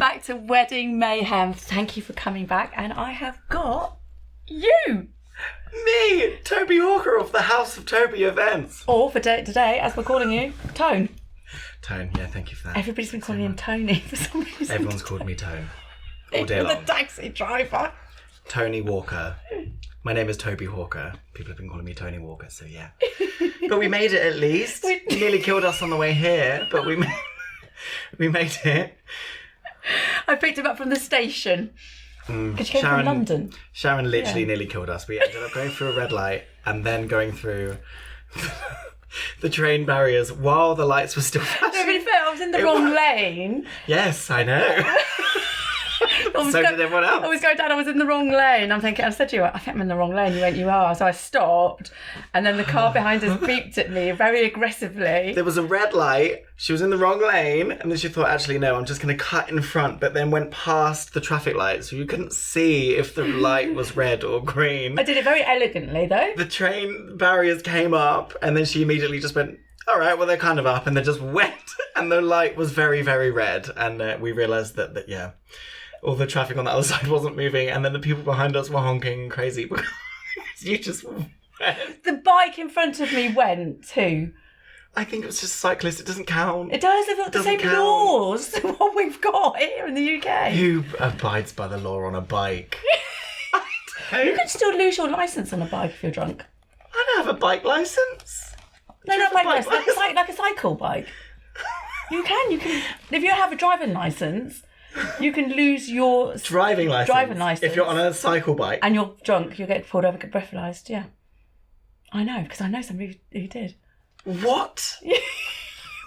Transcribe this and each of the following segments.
back to Wedding Mayhem. Thank you for coming back. And I have got you. Me, Toby Hawker of the House of Toby Events. Or for today, as we're calling you, Tone. Tone, yeah, thank you for that. Everybody's been calling him Tony for some reason. Everyone's called me Tone. All day Even long. the taxi driver. Tony Walker. My name is Toby Hawker. People have been calling me Tony Walker, so yeah. But we made it at least. We nearly killed us on the way here, but we made it. I picked him up from the station. Because she came from London. Sharon literally nearly killed us. We ended up going through a red light and then going through the train barriers while the lights were still flashing. No, to be fair, I was in the wrong lane. Yes, I know. So did everyone else. I was going down, I was in the wrong lane. I'm thinking, I said to you, I think I'm in the wrong lane. You went, you are. So I stopped. And then the car behind us beeped at me very aggressively. There was a red light. She was in the wrong lane. And then she thought, actually, no, I'm just going to cut in front. But then went past the traffic light. So you couldn't see if the light was red or green. I did it very elegantly, though. The train barriers came up. And then she immediately just went, all right, well, they're kind of up. And they just went. And the light was very, very red. And we realised that, yeah, all the traffic on the other side wasn't moving. And then the people behind us were honking crazy because you just went. The bike in front of me went too. I think it was just cyclists. It doesn't count. It does. They've got the same laws to what we've got here in the UK. Who abides by the law on a bike? You can still lose your licence on a bike if you're drunk. I don't have a bike licence. No, not a bike licence. Like a cycle bike. You can. If you have a driving licence, you can lose your driving licence. If you're on a cycle bike. And you're drunk, you'll get pulled over, get breathalyzed. Yeah. I know, because I know somebody who did. What?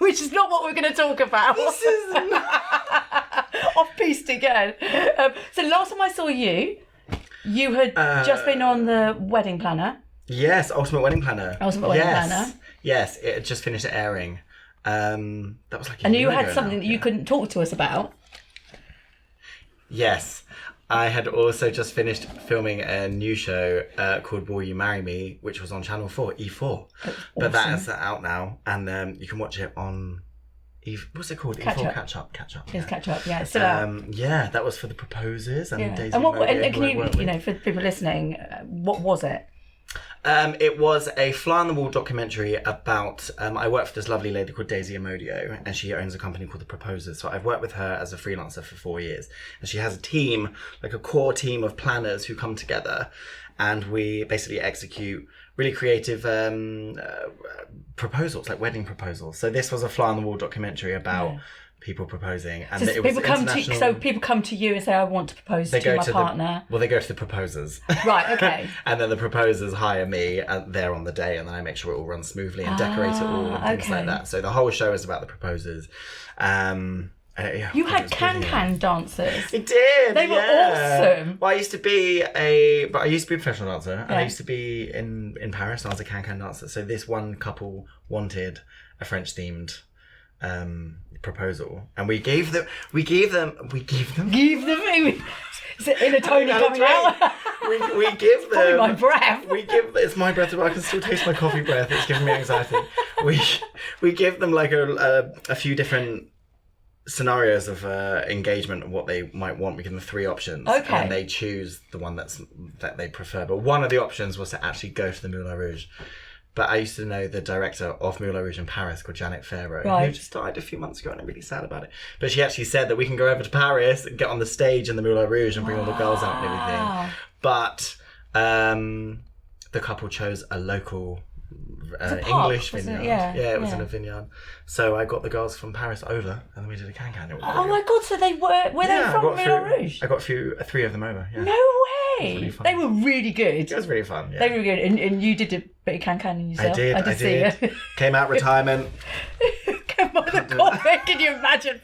Which is not what we're going to talk about. This is not... Off-piste again. So last time I saw you, you had just been on the Wedding Planner. Yes, Ultimate Wedding Planner. Planner. Yes, it had just finished airing. That was like a And year you had ago something now. that you couldn't talk to us about. Yes. I had also just finished filming a new show called Will You Marry Me, which was on Channel 4, E4. But that is out now, and you can watch it on... What's it called? Catch E4 Up. Catch Up. Catch Up. Yes, Catch Up. Yeah, it's still out. Yeah, that was for the proposers and Daisy and Modi can you, worked with. for people listening, what was it? It was a fly-on-the-wall documentary about... I worked for this lovely lady called Daisy Amodio, and she owns a company called The Proposers. So I've worked with her as a freelancer for 4 years. And she has a team, like a core team of planners who come together, and we basically execute really creative proposals, like wedding proposals. So this was a fly-on-the-wall documentary about... people proposing, and So it was people come to you and say, I want to propose to my partner. They go to the proposers. Right, okay. And then the proposers hire me there on the day, and then I make sure it all runs smoothly and decorate it all and things like that. So the whole show is about the proposers. You had can dancers. It did. They were awesome. Well, I used to be a professional dancer, and I used to be in Paris, and I was a can dancer. So this one couple wanted a French themed proposal, and we gave them is it in a Tony coming out? we give them probably my breath. It's my breath. I can still taste my coffee breath. It's giving me anxiety. We give them like a few different scenarios of engagement and what they might want. We give them 3 options, and they choose the one that they prefer. But one of the options was to actually go to the Moulin Rouge. But I used to know the director of Moulin Rouge in Paris called Janet Farrow, who just died a few months ago, and I'm really sad about it. But she actually said that we can go over to Paris and get on the stage in the Moulin Rouge and bring all the girls out and everything. But the couple chose a local English vineyard. It was in a vineyard. So I got the girls from Paris over, and then we did a can-can. Oh my God, so they were they from Moulin Rouge? I got 3 of them over, yeah. No way! Really fun. They were really good. It was really fun, yeah. They were good, and you did a bit of can-canning yourself. I did. Came out retirement. Come on, the coffee, can you imagine?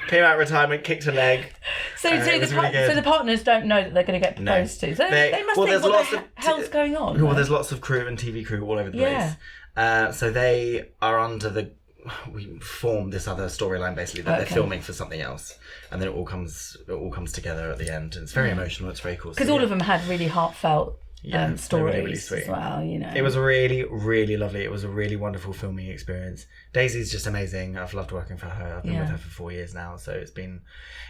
Came out retirement, kicked a leg. So the partners don't know that they're going to get proposed to. So they must think, what the hell's going on? Well, there's lots of crew and TV crew all over the place. So they are under we formed this other storyline basically that they're filming for something else, and then it all comes together at the end, and it's very emotional. It's very cool. Because all of them had really heartfelt stories really sweet. as well. You know, It was really, really lovely. It was a really wonderful filming experience. Daisy's just amazing. I've loved working for her. I've been with her for 4 years now, so it's been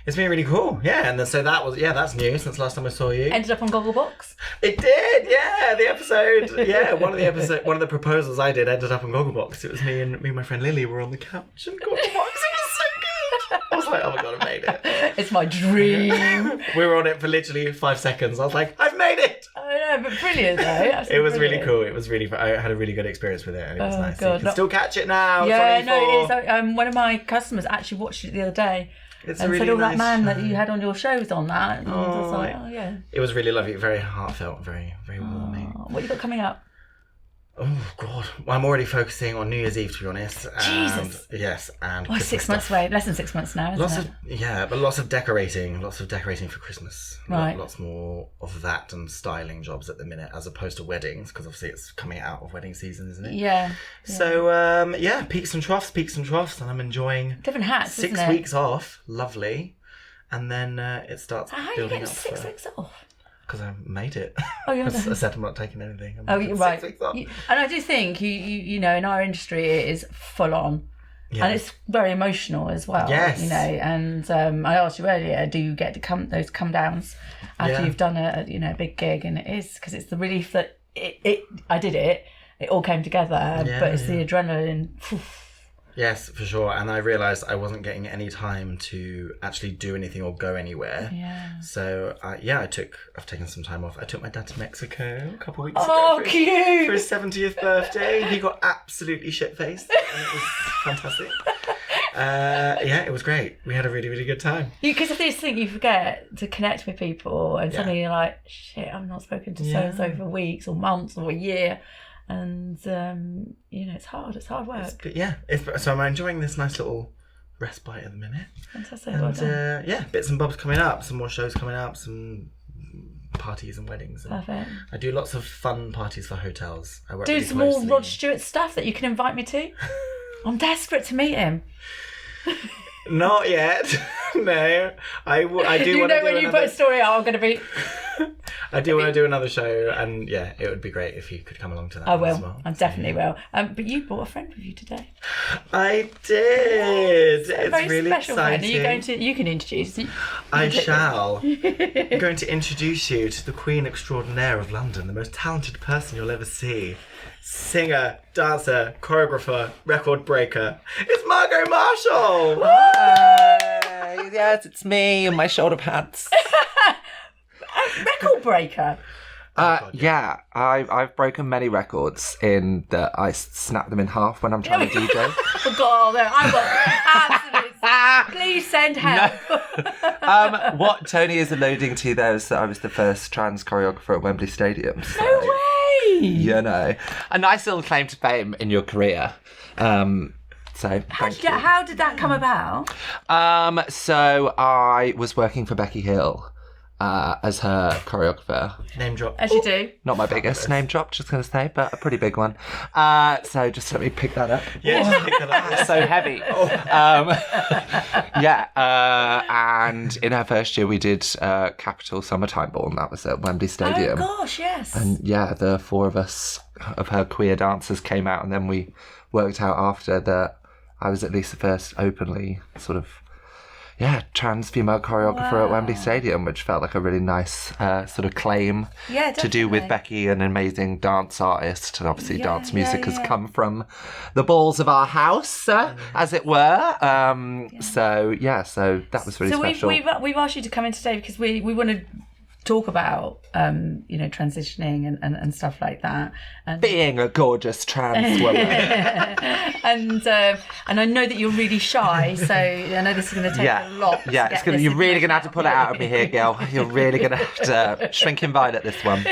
really cool. Yeah, and then, so that's new since last time I saw you. Ended up on Gogglebox. It did, yeah. The episode, yeah. One of the proposals I did ended up on Gogglebox. It was me and my friend Lily were on the couch and Gogglebox. It was so good. I was like, oh my god, I made it. It's my dream. We were on it for literally 5 seconds. I was like, I've made it. I know, but brilliant though. It was really cool. It was really. I had a really good experience with it, and it was nice. God, You can still catch it now. Yeah, it's no, it is. One of my customers actually watched it the other day. It's and really said, nice that man show. that you had on your show was on that. And I was like, oh yeah. It was really lovely, very heartfelt, very, very warming. What you got coming up? Oh God, well, I'm already focusing on New Year's Eve, to be honest. Jesus. Yes, and Well, Christmas 6 months stuff. away, less than 6 months now, isn't it? But lots of decorating for Christmas. Right. Lots more of that and styling jobs at the minute, as opposed to weddings, because obviously it's coming out of wedding season, isn't it? Yeah. So peaks and troughs, and I'm enjoying Different hats, 6 isn't it? weeks off, lovely, and then it starts How are you building getting up. 6 weeks off? Because I made it. Oh, you're I said I'm not taking anything. I'm taking right. 6 weeks off. And I do think you know, in our industry it is full on. Yeah. And it's very emotional as well. Yes. You know, and I asked you earlier, do you get to those come downs after you've done a big gig? And it is, because it's the relief that I did it. It all came together, but it's the adrenaline. Yes, for sure. And I realised I wasn't getting any time to actually do anything or go anywhere. Yeah. So I've taken some time off. I took my dad to Mexico a couple of weeks Oh, ago. cute! For his 70th birthday. He got absolutely shit-faced. And it was fantastic. It was great. We had a really, really good time. Because of this thing, you forget to connect with people, and suddenly you're like, shit, I've not spoken to so-and-so for weeks or months or a year. And, it's hard. It's hard work. So I'm enjoying this nice little respite at the minute. Fantastic. And, Well done. bits and bobs coming up. Some more shows coming up. Some parties and weddings. And Perfect. I do lots of fun parties for hotels. I work Do really some more closely. Rod Stewart stuff that you can invite me to. I'm desperate to meet him. Not yet. No. I do want to do when you put a story out, I'm going to be... I do want to do another show, and it would be great if you could come along to that I one will. as well. I definitely will. But you brought a friend with you today. I did. A It's very really special exciting. friend. Are you going to... You can introduce... I shall. I'm going to introduce you to the Queen Extraordinaire of London, the most talented person you'll ever see. Singer, dancer, choreographer, record breaker. It's Margo Marshall! Hi. Yes, it's me and my shoulder pads. Record breaker. Yeah, I've broken many records in that I snap them in half when I'm trying to DJ. Oh, God, no, I've got absolute... Please send help. What Tony is alluding to there is that I was the first trans choreographer at Wembley Stadium. So, No way. you know, a nice little claim to fame in your career. So thank you. How did that come about? So I was working for Becky Hill as her choreographer. Name drop. As you do. Not my biggest name drop, just going to say, but a pretty big one. So just let me pick that up. Yeah, just pick that up. So heavy. And in her first year we did Capital Summertime Ball, and that was at Wembley Stadium. Oh, gosh, yes. And the 4 of us, of her queer dancers, came out, and then we worked out after that I was at least the first openly sort of trans female choreographer at Wembley Stadium, which felt like a really nice sort of claim to do with Becky, an amazing dance artist. And obviously dance music has come from the balls of our house, as it were. So that was really special. We've asked you to come in today because we want to talk about transitioning and stuff like that, and being a gorgeous trans woman. and I know that you're really shy, so I know this is going to take a lot. You're really going to have to pull it out of me here, girl. You're really going to have to shrink in Violet this one.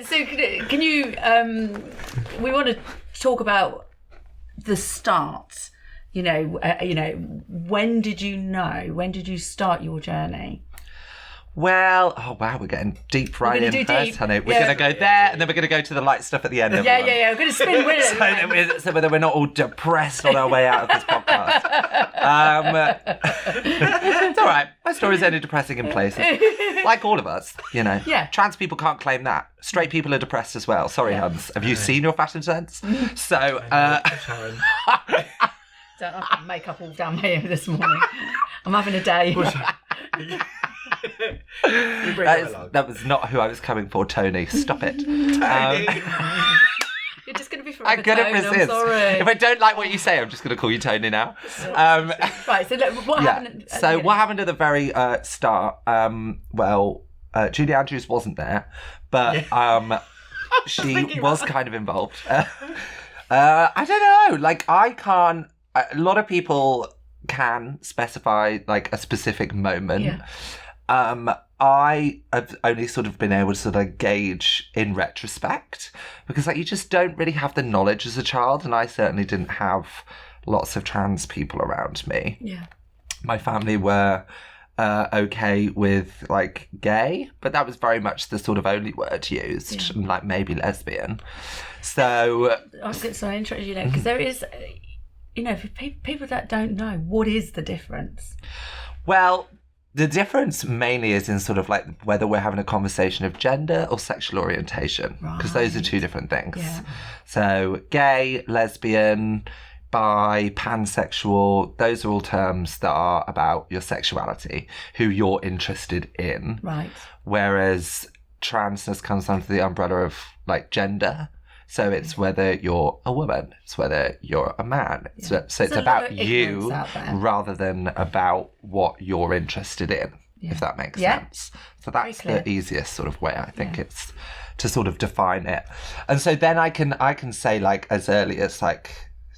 So can you? We want to talk about the start. When did you know? When did you start your journey? Well, oh wow, we're getting deep right in first, honey. We're going to go there, and then we're going to go to the light stuff at the end. Yeah. We're going to spin with it. So that we're not all depressed on our way out of this podcast. It's all right. My story's only depressing in places. Like all of us, you know. Yeah. Trans people can't claim that. Straight people are depressed as well. Sorry, Hans. Have you seen your fashion sense? So, Sharon. Don't have to make up all down here this morning. I'm having a day. That was not who I was coming for, Tony. Stop it. You're just going to be forever I couldn't Tony, resist. I'm sorry. If I don't like what you say, I'm just going to call you Tony now. Right, so look, what happened? What happened at the very start? Julie Andrews wasn't there, but she was kind of involved. I don't know. Like, I can't... A lot of people can specify, like, a specific moment. Yeah. I have only sort of been able to sort of gauge in retrospect because, like, you just don't really have the knowledge as a child, and I certainly didn't have lots of trans people around me. Yeah. My family were okay with, like, gay, but that was very much the sort of only word used, and, like, maybe lesbian. So... So interested, you know, because there is... You know, for people that don't know, what is the difference? Well, the difference mainly is in sort of like whether we're having a conversation of gender or sexual orientation, because those are two different things. Yeah. So gay, lesbian, bi, pansexual, those are all terms that are about your sexuality, who you're interested in. Right. Whereas transness comes under the umbrella of like gender. So it's whether you're a woman, it's whether you're a man. Yeah. So it's about you rather than about what you're interested in, if that makes sense. So that's the easiest sort of way, I think, it's to sort of define it. And so then I can say, like, as early as like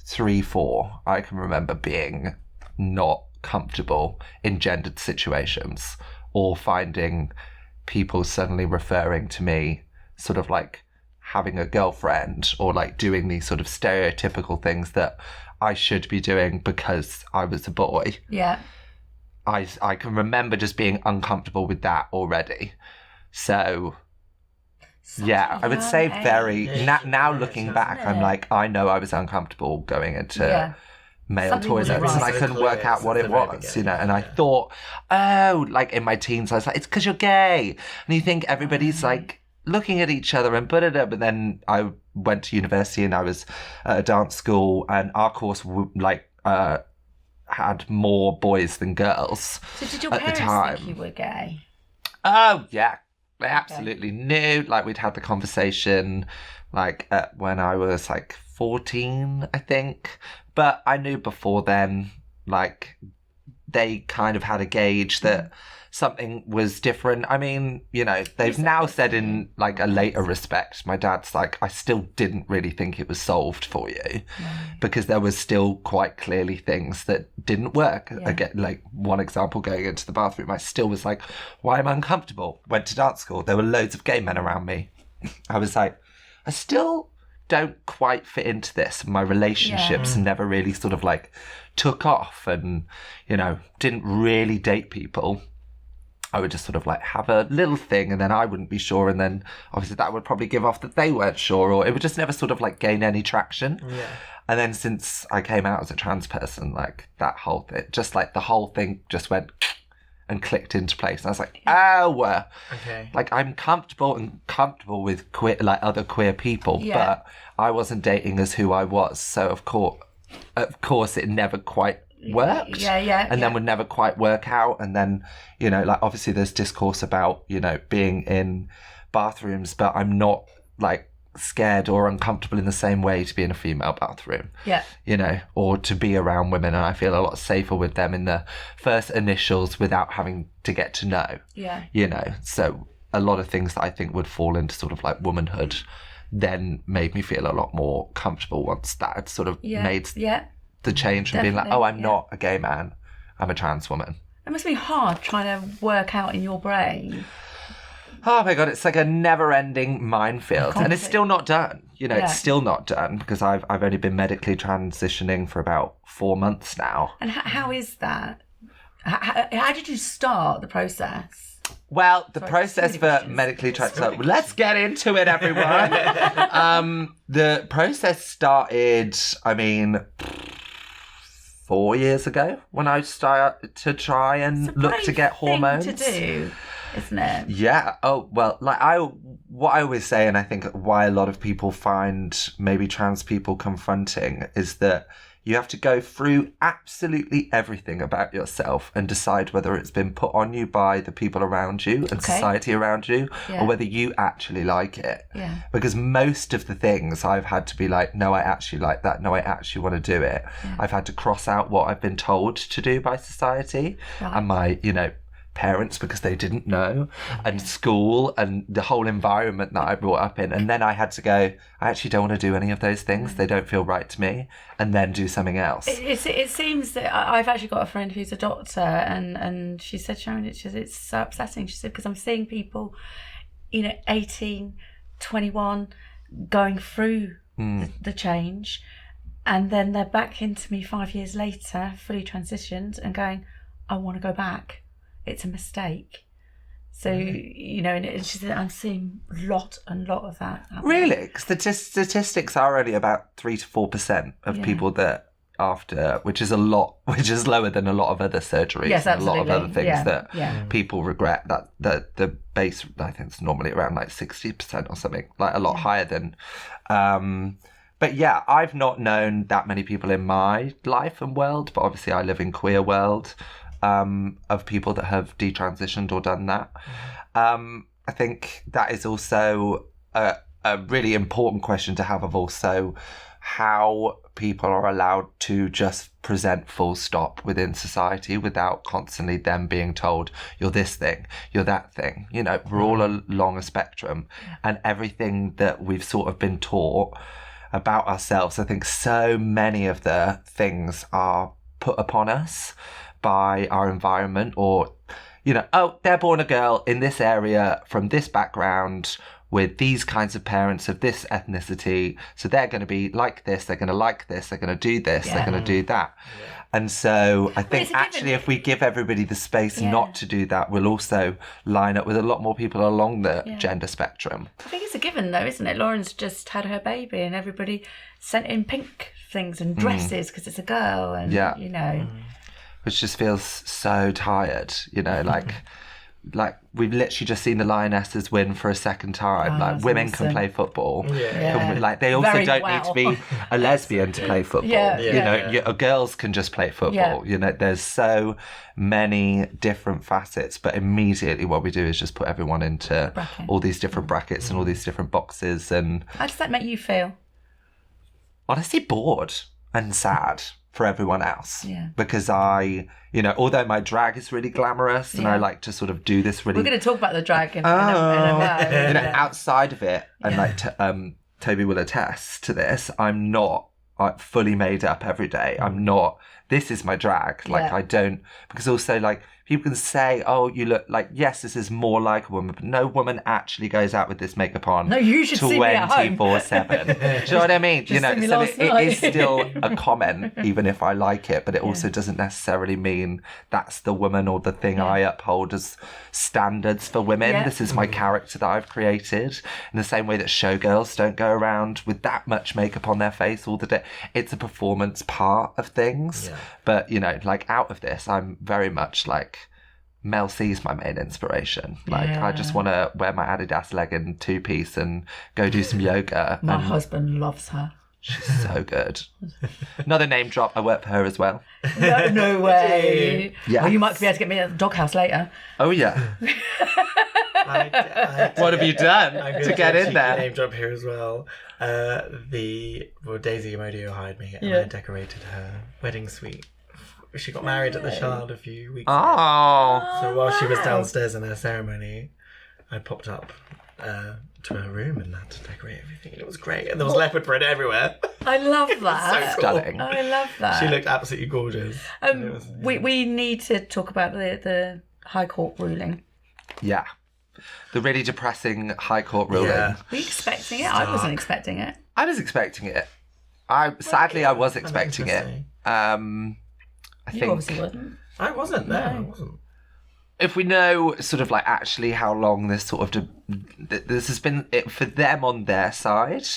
3, 4, I can remember being not comfortable in gendered situations or finding people suddenly referring to me sort of like having a girlfriend or like doing these sort of stereotypical things that I should be doing because I was a boy. Yeah. I can remember just being uncomfortable with that already. So I would say now looking back, I'm like, I know I was uncomfortable going into male toilets and I couldn't work out what it was, you know, and I thought, like in my teens, I was like, it's because you're gay. And you think everybody's like, looking at each other and put it up. But then I went to university and I was at a dance school and our course had more boys than girls. So did your parents think you were gay? Oh yeah, they absolutely knew. Like we'd had the conversation like when I was like 14, I think. But I knew before then, like they kind of had a gauge that something was different. I mean, you know, they've now said in like a later respect, my dad's like, I still didn't really think it was solved for you because there was still quite clearly things that didn't work. Again, like one example, going into the bathroom, I still was like, why am I uncomfortable? Went to dance school. There were loads of gay men around me. I was like, I still don't quite fit into this. My relationships never really sort of like took off and, you know, didn't really date people. I would just sort of like have a little thing and then I wouldn't be sure. And then obviously that would probably give off that they weren't sure, or it would just never sort of like gain any traction. Yeah. And then since I came out as a trans person, like that whole thing, just like the whole thing just went and clicked into place. And I was like, okay. Like I'm comfortable with queer, like other queer people, but I wasn't dating as who I was. So of course it never quite worked and then would never quite work out. And then, you know, like obviously there's discourse about, you know, being in bathrooms, but I'm not like scared or uncomfortable in the same way to be in a female bathroom, you know, or to be around women, and I feel a lot safer with them in the first initials without having to get to know, you know. So a lot of things that I think would fall into sort of like womanhood then made me feel a lot more comfortable once that had sort of made the change from being like, oh, I'm not a gay man, I'm a trans woman. It must be hard trying to work out in your brain. Oh my God, it's like a never-ending minefield. And it's still not done. You know, it's still not done because I've only been medically transitioning for about 4 months now. And how is that? How did you start the process? Well, the Sorry, process so for many questions. medically transferred. Let's get into it, everyone. The process started, 4 years ago when I started to try and look to get hormones. Thing to do, isn't it? Yeah. Oh, well, what I always say, and I think why a lot of people find maybe trans people confronting, is that you have to go through absolutely everything about yourself and decide whether it's been put on you by the people around you and society around you, or whether you actually like it. Yeah. Because most of the things I've had to be like, no, I actually like that. No, I actually want to do it. Yeah. I've had to cross out what I've been told to do by society and my, parents, because they didn't know, and school and the whole environment that I brought up in. And then I had to go, I actually don't want to do any of those things. They don't feel right to me. And then do something else. It seems that I've actually got a friend who's a doctor, and she said, Sharon, it's so upsetting. She said, because I'm seeing people, 18, 21, going through the change, and then they're back into me 5 years later, fully transitioned, and going, I want to go back. It's a mistake. So, and she said, I'm seeing a lot of that. Really? Because the statistics are only about 3 to 4% of people that after, which is lower than a lot of other surgeries. Yes, and a lot of other things that people regret. That the base, I think, is normally around 60% or something, a lot higher than... But yeah, I've not known that many people in my life and world, but obviously I live in queer world, of people that have detransitioned or done that. I think that is also a really important question to have, of also how people are allowed to just present full stop within society without constantly them being told, you're this thing, you're that thing. We're all along a spectrum, and everything that we've sort of been taught about ourselves, I think so many of the things are put upon us by our environment, or, they're born a girl in this area from this background with these kinds of parents of this ethnicity, so they're going to be like this, they're going to like this, they're going to do this, they're going to do that. And so I think actually if we give everybody the space not to do that, we'll also line up with a lot more people along the gender spectrum. I think it's a given though, isn't it? Lauren's just had her baby and everybody sent in pink things and dresses because it's a girl, and which just feels so tired, like we've literally just seen the Lionesses win for a second time. Women can play football. They also don't need to be a lesbian to play football. Girls can just play football. There's so many different facets, but immediately what we do is just put everyone into all these different brackets and all these different boxes. And how does that make you feel? Honestly, bored and sad for everyone else, because I, although my drag is really glamorous and I like to sort of do this really... We're going to talk about the drag in a while. Outside of it, and Toby will attest to this, I'm not fully made up every day. I'm not, this is my drag. I don't, because also people can say, oh, you look yes, this is more like a woman, but no woman actually goes out with this makeup on. No, you should see me at home. 24/7. Do you know what I mean? So it is still a comment, even if I like it, but it also doesn't necessarily mean that's the woman or the thing I uphold as standards for women. This is my character that I've created, in the same way that showgirls don't go around with that much makeup on their face all the day. It's a performance part of things. But, out of this, I'm very much Mel C's my main inspiration. I just want to wear my Adidas legging 2-piece and go do some yoga. My husband loves her. She's so good. Another name drop. I work for her as well. No way. Yeah. Well, you might be able to get me at the doghouse later. Oh yeah. What have you done to get in there? Name drop here as well. Daisy Amodio hired me, and I decorated her wedding suite. She got married at the Shard a few weeks ago. So while she was downstairs in her ceremony, I popped up to her room and had to decorate everything. It was great. And there was leopard print everywhere. I love that. So cool. Stunning. I love that. She looked absolutely gorgeous. We need to talk about the High Court ruling. Yeah. The really depressing High Court ruling. Were you expecting it? I wasn't expecting it. I was expecting it. Sadly, I was expecting it. I think... You obviously wasn't. I wasn't. No, I wasn't. if we know sort of like actually how long this sort of this has been it for them on their side,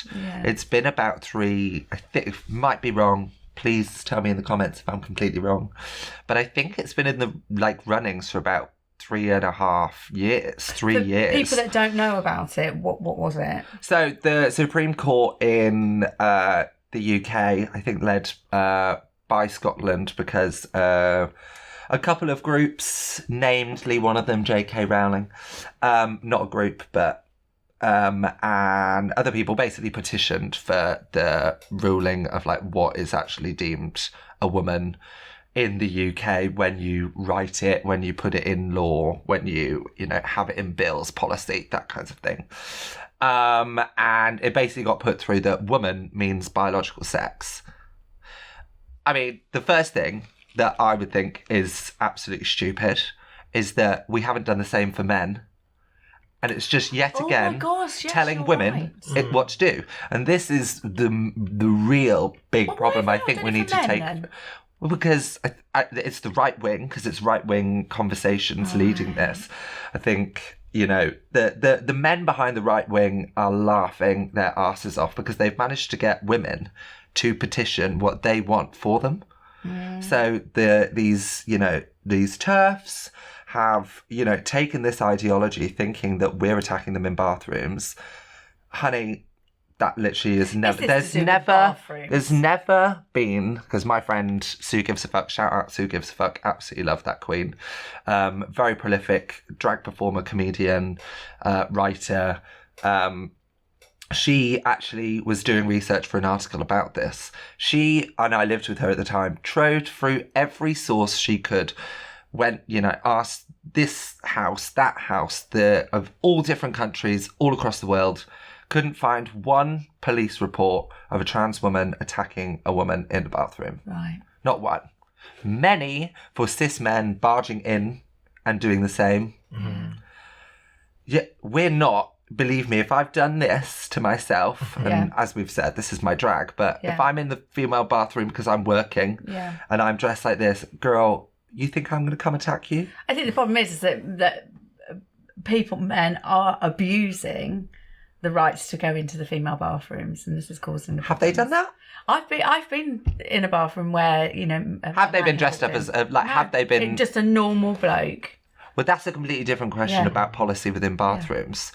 it's been about 3. I think, might be wrong. Please tell me in the comments if I'm completely wrong, but I think it's been in the like runnings for about 3.5 years. 3 years. People that don't know about it, what was it? So the Supreme Court in the UK, I think, led by Scotland because a couple of groups, namely one of them J.K. Rowling, not a group, but and other people basically petitioned for the ruling of like what is actually deemed a woman in the UK when you write it, when you put it in law, when you have it in bills, policy, that kinds of thing. And it basically got put through that woman means biological sex. I mean, the first thing that I would think is absolutely stupid is that we haven't done the same for men. And it's just yet again telling women what to do. And this is the real big problem I think we need to take. Well, because it's the right wing, because it's right wing conversations leading this. I think, the men behind the right wing are laughing their asses off because they've managed to get women to petition what they want for them. So these TERFs have, taken this ideology thinking that we're attacking them in bathrooms. Honey, that literally is never, there's never been, because my friend Sue Gives a Fuck, shout out Sue Gives a Fuck, absolutely love that queen. Very prolific drag performer, comedian, writer. She actually was doing research for an article about this. She, and I lived with her at the time, trode through every source she could, went, asked this house, that house, of all different countries, all across the world, couldn't find one police report of a trans woman attacking a woman in the bathroom. Right. Not one. Many for cis men barging in and doing the same. Mm-hmm. Yeah, we're not. Believe me, if I've done this to myself, and as we've said, this is my drag, but if I'm in the female bathroom because I'm working and I'm dressed like this, girl, you think I'm going to come attack you? I think the problem is that men are abusing the rights to go into the female bathrooms, and this is causing the problems. Have they done that? I've been in a bathroom where, have they been dressed up as, have they been... Just a normal bloke. Well, that's a completely different question about policy within bathrooms.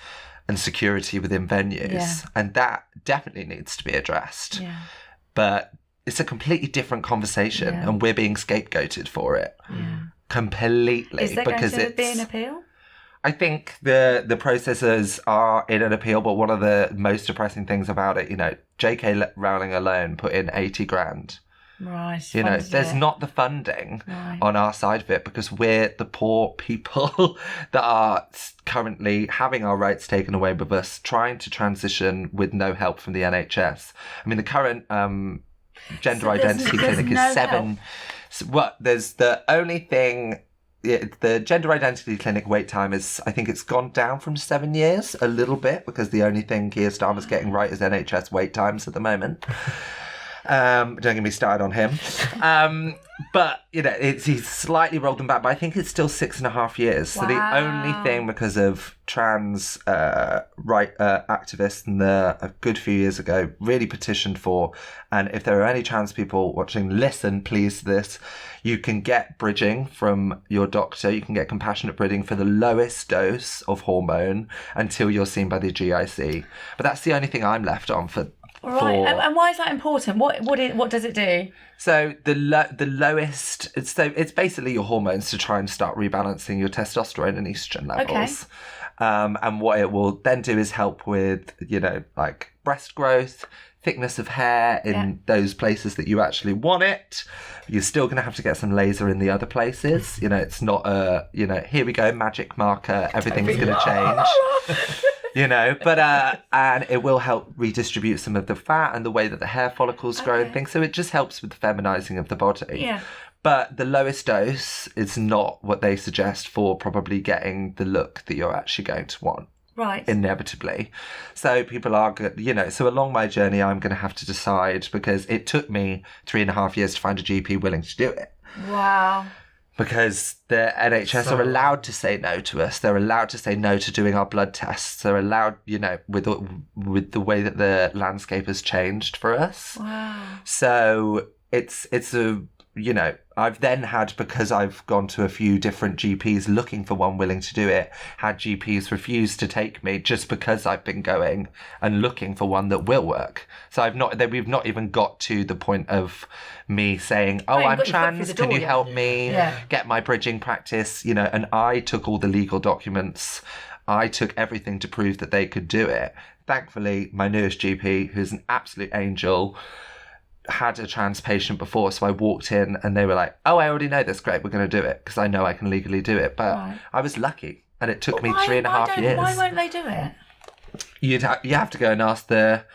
And security within venues, and that definitely needs to be addressed. But it's a completely different conversation, and we're being scapegoated for it completely. Is there going to be an appeal? I think the processes are in an appeal, but one of the most depressing things about it, J.K. Rowling alone put in 80 grand. Right. There's not the funding on our side of it because we're the poor people that are currently having our rights taken away with us, trying to transition with no help from the NHS. I mean, the current gender identity clinic is 7. There's the only thing. The gender identity clinic wait time is, I think it's gone down from 7 years a little bit because the only thing Keir Starmer's getting right is NHS wait times at the moment. Don't get me started on him. But, he's slightly rolled them back, but I think it's still 6.5 years. Wow. So the only thing, because of trans activists a good few years ago really petitioned for, and if there are any trans people watching, listen please to this, you can get bridging from your doctor, you can get compassionate breeding for the lowest dose of hormone until you're seen by the GIC. But that's the only thing I'm left on for. Right, and why is that important? What does it do? So the lowest, it's basically your hormones to try and start rebalancing your testosterone and estrogen levels. Okay. And what it will then do is help with, like breast growth, thickness of hair in those places that you actually want it. You're still going to have to get some laser in the other places. It's not here we go, magic marker, everything's going to change. But and it will help redistribute some of the fat and the way that the hair follicles grow and things. So it just helps with the feminizing of the body. Yeah. But the lowest dose is not what they suggest for probably getting the look that you're actually going to want. Right. Inevitably. So people are, so along my journey, I'm going to have to decide because it took me 3.5 years to find a GP willing to do it. Wow. Because the NHS are allowed to say no to us. They're allowed to say no to doing our blood tests. They're allowed, you know, with the way that the landscape has changed for us. Wow. So it's a, you know, I've then had, because I've gone to a few different GPs looking for one willing to do it, had GPs refuse to take me just because I've been going and looking for one that will work. So we've not even got to the point of me saying, oh, I'm trans, can you help me get my bridging practice? You know, and I took all the legal documents. I took everything to prove that they could do it. Thankfully, my newest GP, who's an absolute angel, had a trans patient before, so I walked in and they were like, oh, I already know this, great, we're going to do it, because I know I can legally do it. But I was lucky, and it took me 3.5 years. Why won't they do it? You have to go and ask the...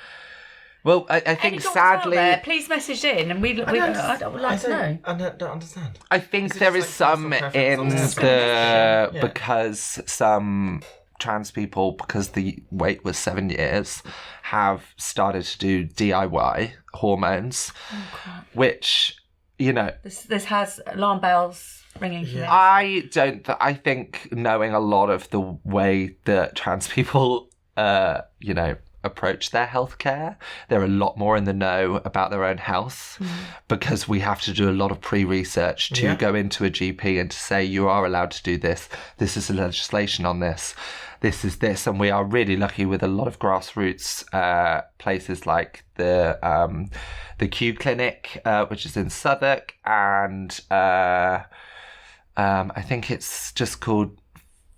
Well, I think sadly... Please message in, and I would like to know. I don't understand. I think there is some in the... Because some trans people, because the wait was 7 years, have started to do DIY hormones, which, you know... This has alarm bells ringing for me. I think knowing a lot of the way that trans people, you know, approach their healthcare, they're a lot more in the know about their own health, because we have to do a lot of pre-research to go into a GP and to say, you are allowed to do this. This is the legislation on this. This is this. And we are really lucky with a lot of grassroots places like the Q Clinic, which is in Southwark, and I think it's just called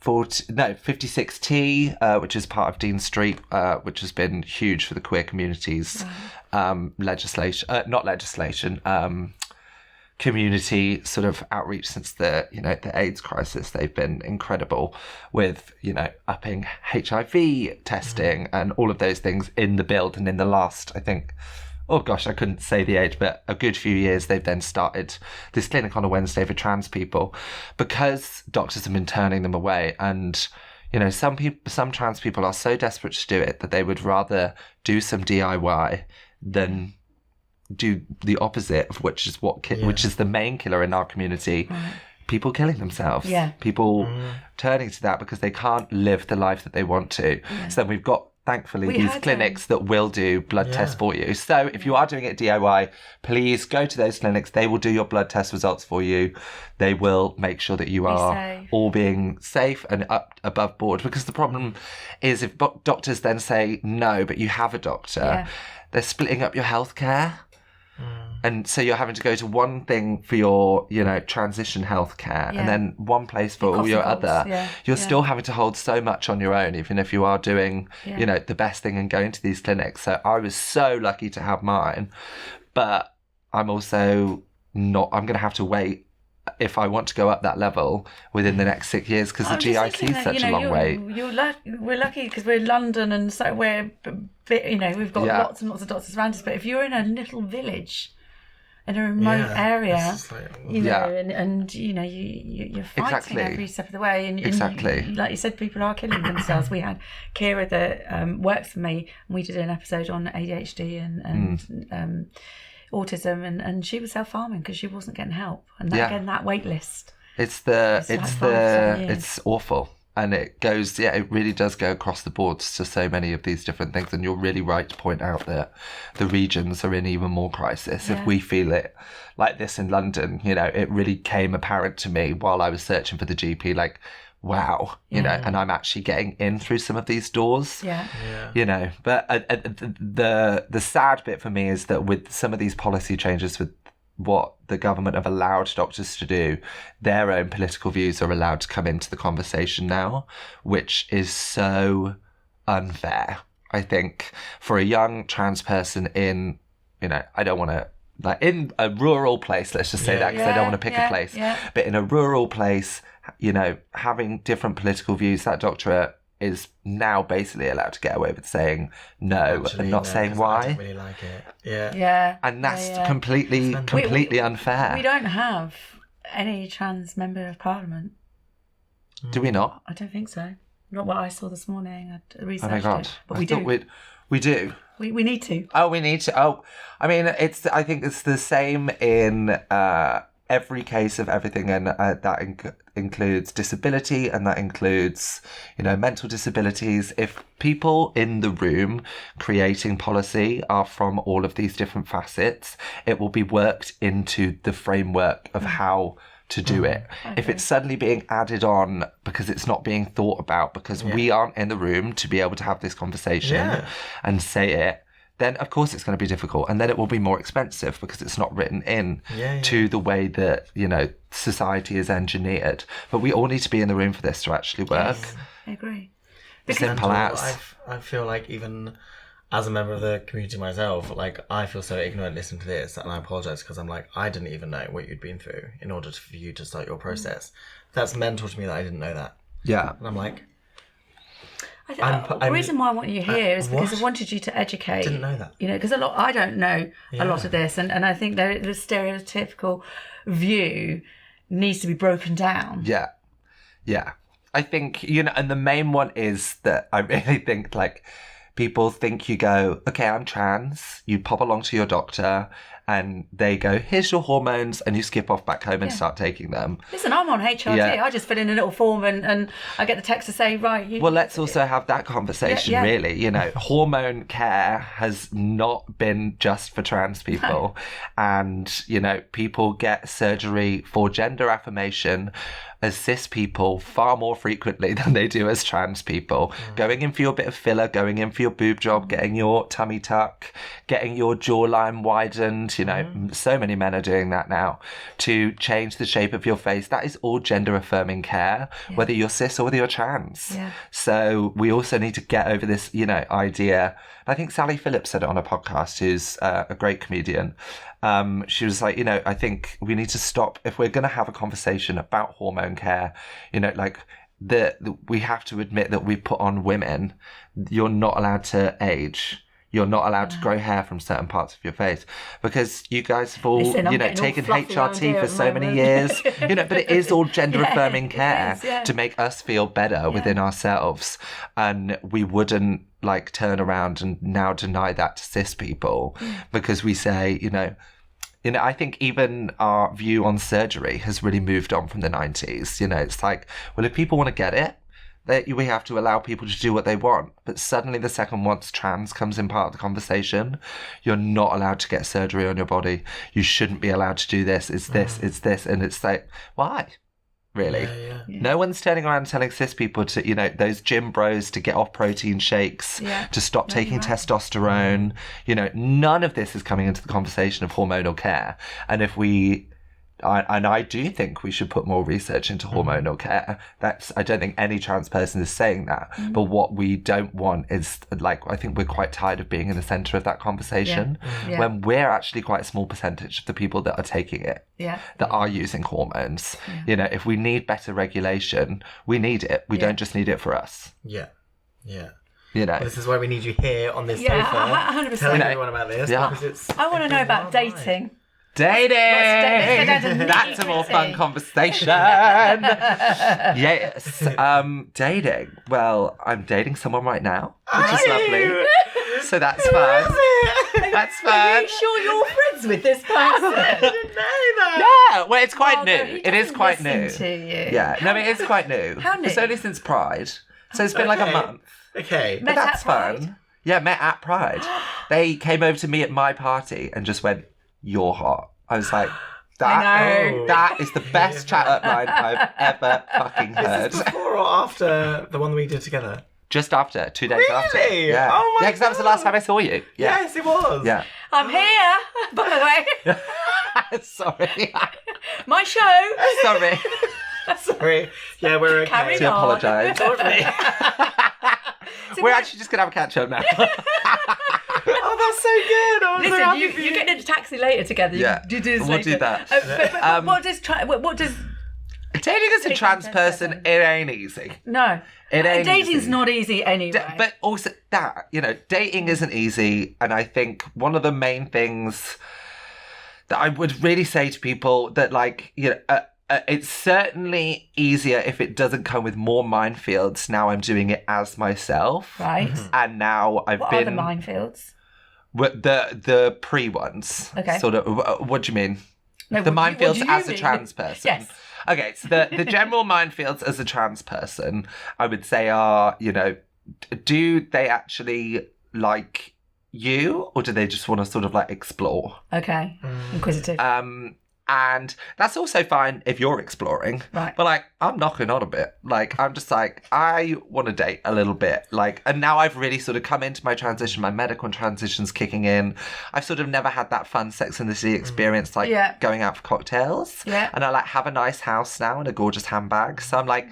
56T, which is part of Dean Street, which has been huge for the queer communities. Community sort of outreach since the AIDS crisis. They've been incredible with, you know, upping HIV testing and all of those things in the build. And in the last, I think, oh gosh, I couldn't say the age, but a good few years, they've then started this clinic on a Wednesday for trans people, because doctors have been turning them away. And, you know, some trans people are so desperate to do it that they would rather do some DIY than do the opposite, of which is which is the main killer in our community. People killing themselves. People turning to that because they can't live the life that they want to. So then we've got, thankfully, these clinics that will do blood tests for you. So if you are doing it DIY, please go to those clinics. They will do your blood test results for you. They will make sure that you are all being safe and up above board. Because the problem is, if doctors then say no, but you have a doctor, they're splitting up your healthcare. And so you're having to go to one thing for your, you know, transition healthcare, and then one place for all your other. You're still having to hold so much on your own, even if you are doing, you know, the best thing and going to these clinics. So I was so lucky to have mine, but I'm also not, I'm going to have to wait if I want to go up that level within the next 6 years, because the GIC is such a long wait. We're lucky because we're in London, and so we're, you know, we've got lots and lots of doctors around us. But if you're in a little village, in a remote area, you know, and you know, you're fighting every step of the way, and like you said, people are killing themselves. We had Kira that works for me, and we did an episode on ADHD and autism, and she was self-harming because she wasn't getting help, and again, that wait list. It's awful. And it goes, it really does go across the board to so many of these different things. And you're really right to point out that the regions are in even more crisis. If we feel it like this in London, you know, it really came apparent to me while I was searching for the GP, like, wow, you know, and I'm actually getting in through some of these doors, you know. But the sad bit for me is that with some of these policy changes, with what the government have allowed doctors to do, their own political views are allowed to come into the conversation now, which is so unfair, I think, for a young trans person in, you know, I don't want to, like, in a rural place, let's just say that, because I don't want to pick a place, but in a rural place, you know, having different political views, that doctor is now basically allowed to get away with saying no and not saying why. I don't really like it. And that's completely unfair. We don't have any trans member of parliament. Do we not? I don't think so. Not what I saw this morning. I researched oh my God. it. But we do. We do. We need to. Oh, we need to. Oh, I mean, I think it's the same in every case of everything, and that includes disability, and that includes, mental disabilities. If people in the room creating policy are from all of these different facets, it will be worked into the framework of how to do it. Okay. If it's suddenly being added on because it's not being thought about, because we aren't in the room to be able to have this conversation and say it, then of course it's going to be difficult, and then it will be more expensive because it's not written in to the way that society is engineered. But we all need to be in the room for this to actually work. Yes, I agree. Simple as. I feel like, even as a member of the community myself, like, I feel so ignorant listening to this, and I apologise, because I'm like, I didn't even know what you'd been through in order for you to start your process. That's mental to me that I didn't know that. Yeah. And I'm like, the reason why I want you here is because I wanted you to educate. Didn't know that. Because I don't know a lot of this, and I think the stereotypical view needs to be broken down. Yeah. Yeah. I think, and the main one is that I really think, like, people think you go, okay, I'm trans, you pop along to your doctor, and they go, here's your hormones, and you skip off back home and start taking them. Listen, I'm on HRT. Yeah. I just fill in a little form and I get the text to say, right. Well, let's also have that conversation, really. Hormone care has not been just for trans people. And, people get surgery for gender affirmation as cis people far more frequently than they do as trans people. Going in for your bit of filler, going in for your boob job, getting your tummy tuck, getting your jawline widened. So many men are doing that now to change the shape of your face. That is all gender affirming care, whether you're cis or whether you're trans. Yeah. So we also need to get over this, idea. I think Sally Phillips said it on a podcast, who's a great comedian. She was like, I think we need to stop, if we're going to have a conversation about hormone care, we have to admit that we put on women, you're not allowed to age. You're not allowed to grow hair from certain parts of your face, because you guys have all, taken HRT for so many years, but it is all gender affirming care to make us feel better within ourselves. And we wouldn't turn around and now deny that to cis people because we say, I think even our view on surgery has really moved on from the 90s. It's like, well, if people want to get it, we have to allow people to do what they want. But suddenly the second once trans comes in part of the conversation, you're not allowed to get surgery on your body. You shouldn't be allowed to do this. It's this, it's this. And it's like, why? Really? Yeah. No one's turning around and telling cis people to, those gym bros to get off protein shakes, to stop taking testosterone. None of this is coming into the conversation of hormonal care. And if I do think we should put more research into hormonal care. I don't think any trans person is saying that. But what we don't want is, I think we're quite tired of being in the centre of that conversation when we're actually quite a small percentage of the people that are taking it, that are using hormones. If we need better regulation, we need it. We don't just need it for us. Yeah. This is why we need you here on this sofa. 100%. Telling everyone about this. Because I want to know about dating. Dating! That's a more fun conversation. Yes. Dating. Well, I'm dating someone right now, which is lovely. So that's fun. That's fun. Are you sure you're friends with this person? I didn't know that. Yeah, well, it's quite new. It is quite new. To you. Yeah, no, it is quite new. How new? It's only since Pride. So it's been like a month. Okay. But that's fun. Yeah, met at Pride. They came over to me at my party and just went, "You're hot." I was like, that is the best chat-up line I've ever fucking heard. Is this before or after the one we did together? Just after, 2 days after. Really? Yeah. Oh my God. Because that was the last time I saw you. Yeah. Yes, it was. Yeah. I'm here, by the way. Sorry. My show. Sorry. Sorry. Yeah, we're okay. Carry to on. apologise. Totally. We're actually just going to have a catch-up now. Oh, that's so good. I was Listen, so happy you get in a taxi later together. Yeah. You do this we'll later. do that. But what does dating as a trans person, it ain't easy. No. It ain't Dating's easy. not easy anyway. But also that, dating isn't easy. And I think one of the main things that I would really say to people that, it's certainly easier if it doesn't come with more minefields. Now I'm doing it as myself. Right. And now I've what been... are the minefields? The pre ones. Okay. Sort of, what do you mean? No, the what minefields do you as a mean? trans person. Yes. Okay, so the general minefields as a trans person, I would say are, you know, do they actually like you, or do they just want to sort of like explore? Okay. Inquisitive. And that's also fine if you're exploring. Right. But like, I'm knocking on a bit. Like, I'm just like, I want to date a little bit. Like, and now I've really sort of come into my transition, my medical transition's kicking in. I've sort of never had that fun Sex and the City experience, like going out for cocktails. Yeah. And I like have a nice house now and a gorgeous handbag. So I'm like,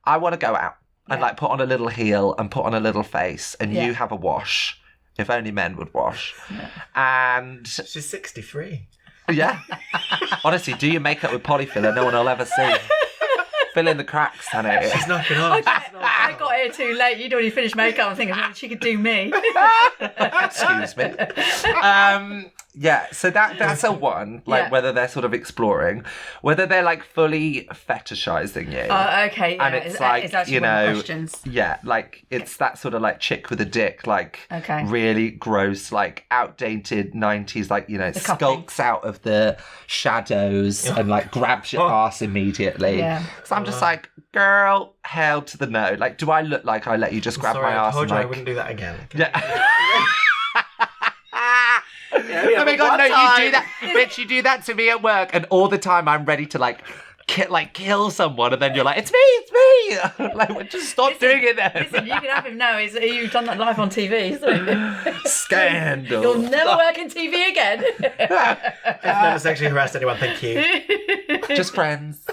I want to go out and like put on a little heel and put on a little face, and you have a wash. If only men would wash. Yeah. And she's 63. Yeah. Honestly, do your makeup with polyfiller, no one will ever see. Fill in the cracks, honey. She's knocking off. I got here too late. You'd already finished makeup. I'm thinking she could do me. Excuse me. Yeah, so that's a one, like whether they're sort of exploring, whether they're like fully fetishizing you. Okay, yeah. And it's like, you know, yeah, like it's that sort of like chick with a dick, like really gross, like outdated 90s, like, you know, skulks out of the shadows and like grabs your ass immediately. Yeah. So I'm just like, girl, hell to the no. Like, do I look like I let you just grab my ass? I told you like... I wouldn't do that again. Yeah. Oh my God, no, you do that. Bitch, you do that to me at work, and all the time I'm ready to kill someone, and then you're like, it's me. Like, just stop doing it then. Listen, you can have him now. You've done that live on TV. Scandal. You'll never work in TV again. I've never sexually harassed anyone, thank you. Just friends.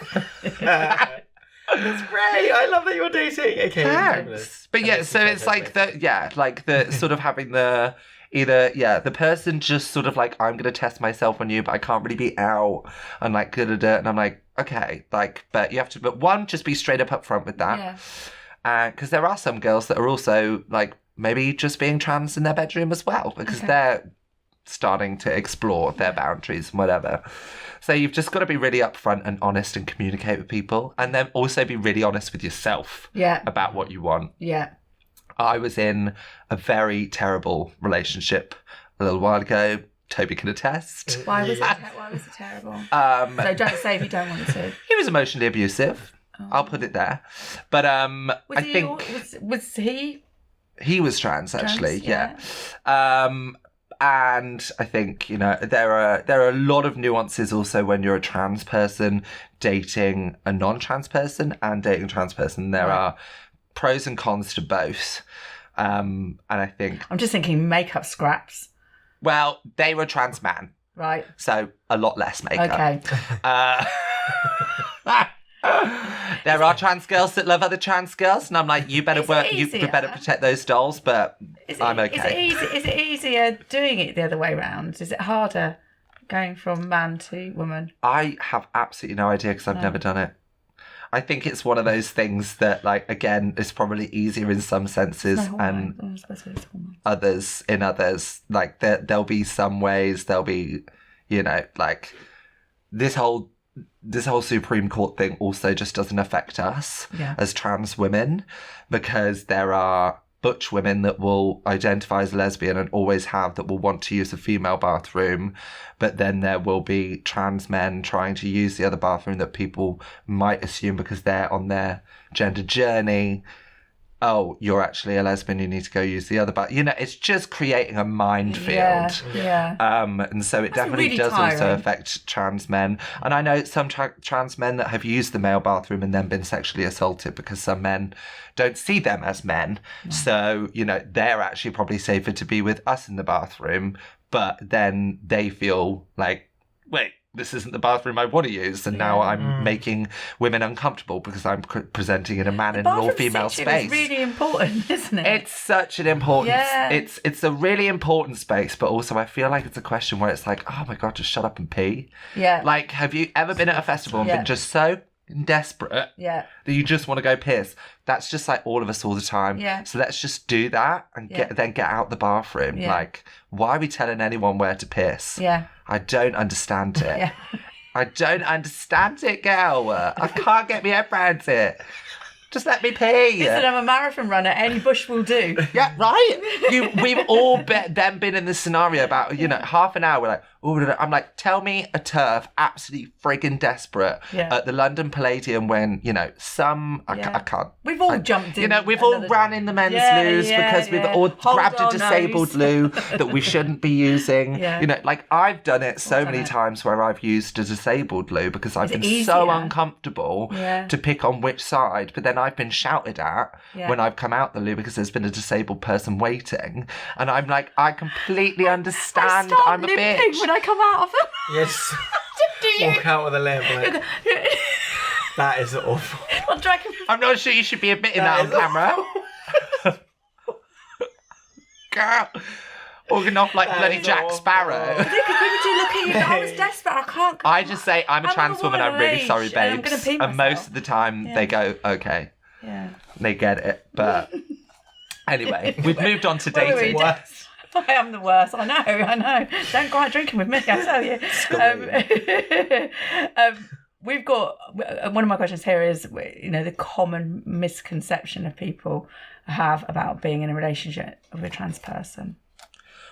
That's great. I love that you're dating. Okay. Thanks. But yeah, so it's like the sort of having the the person just sort of like, I'm going to test myself on you, but I can't really be out, and like, and I'm like, okay, like, but you have to, but one, just be straight up front with that. Yeah. Because there are some girls that are also like maybe just being trans in their bedroom as well, because they're starting to explore their boundaries and whatever. So you've just got to be really upfront and honest and communicate with people, and then also be really honest with yourself about what you want. Yeah. I was in a very terrible relationship a little while ago. Toby can attest. Why was it terrible? So don't say if you don't want to. He was emotionally abusive. Oh. I'll put it there. But was he? He was trans, actually. Yeah. And I think, you know, there are a lot of nuances also when you're a trans person dating a non-trans person and dating a trans person. There are pros and cons to both. And I think... I'm just thinking makeup scraps. Well, they were a trans man. Right. So a lot less makeup. Okay. There are trans girls that love other trans girls, and I'm like, you better protect those dolls, but I'm okay. Is it easier doing it the other way around? Is it harder going from man to woman? I have absolutely no idea, because I've never done it. I think it's one of those things that, like, again, is probably easier in some senses and others in others. Like, there'll be some ways, there'll be, you know, like, this whole Supreme Court thing also just doesn't affect us as trans women, because there are butch women that will identify as lesbian and always have, that will want to use a female bathroom, but then there will be trans men trying to use the other bathroom that people might assume, because they're on their gender journey, oh, you're actually a lesbian, you need to go use the other bathroom. You know, it's just creating a minefield. Yeah. And so it definitely really does also affect trans men. And I know some trans men that have used the male bathroom and then been sexually assaulted, because some men don't see them as men. No. So, you know, they're actually probably safer to be with us in the bathroom, but then they feel like, wait, this isn't the bathroom I want to use, and now I'm making women uncomfortable because I'm presenting in a man and all-female space. It's really important, isn't it? It's such an important... Yeah. It's a really important space, but also I feel like it's a question where it's like, oh my God, just shut up and pee. Yeah. Like, have you ever been at a festival and been just so desperate that you just want to go piss? That's just like all of us all the time. Yeah. So let's just do that and get out the bathroom. Yeah. Like, why are we telling anyone where to piss? Yeah. I don't understand it. Yeah. I don't understand it, girl. I can't get my head around it. Just let me pee. Listen, I'm a marathon runner. Any bush will do. Yeah, right? We've all been in this scenario about, you know, half an hour. We're like, I'm like, tell me a turf absolutely friggin' desperate at the London Palladium when, you know, I can't. We've all jumped in. You know, we've all ran in the men's loos because we've all grabbed a disabled loo that we shouldn't be using. You know, like I've done it so many times where I've used a disabled loo because I've been so uncomfortable to pick on which side, but then I've been shouted at when I've come out the loo because there's been a disabled person waiting. And I'm like, I completely understand. I'm a bitch. When I come out of them. Yes. Walk out with a limp. Like, that is awful. I'm not sure you should be admitting that on camera. Girl. Walking off like bloody Jack Sparrow. Because people do look at you, but I was desperate. I can't. I just say, I'm a trans woman, I'm really sorry, babes. And most of the time they go, okay. Yeah. They get it. But anyway, we've moved on to dating. I am the worst. I know. Don't go out drinking with me, I tell you. We've got, one of my questions here is, you know, the common misconception of people have about being in a relationship with a trans person.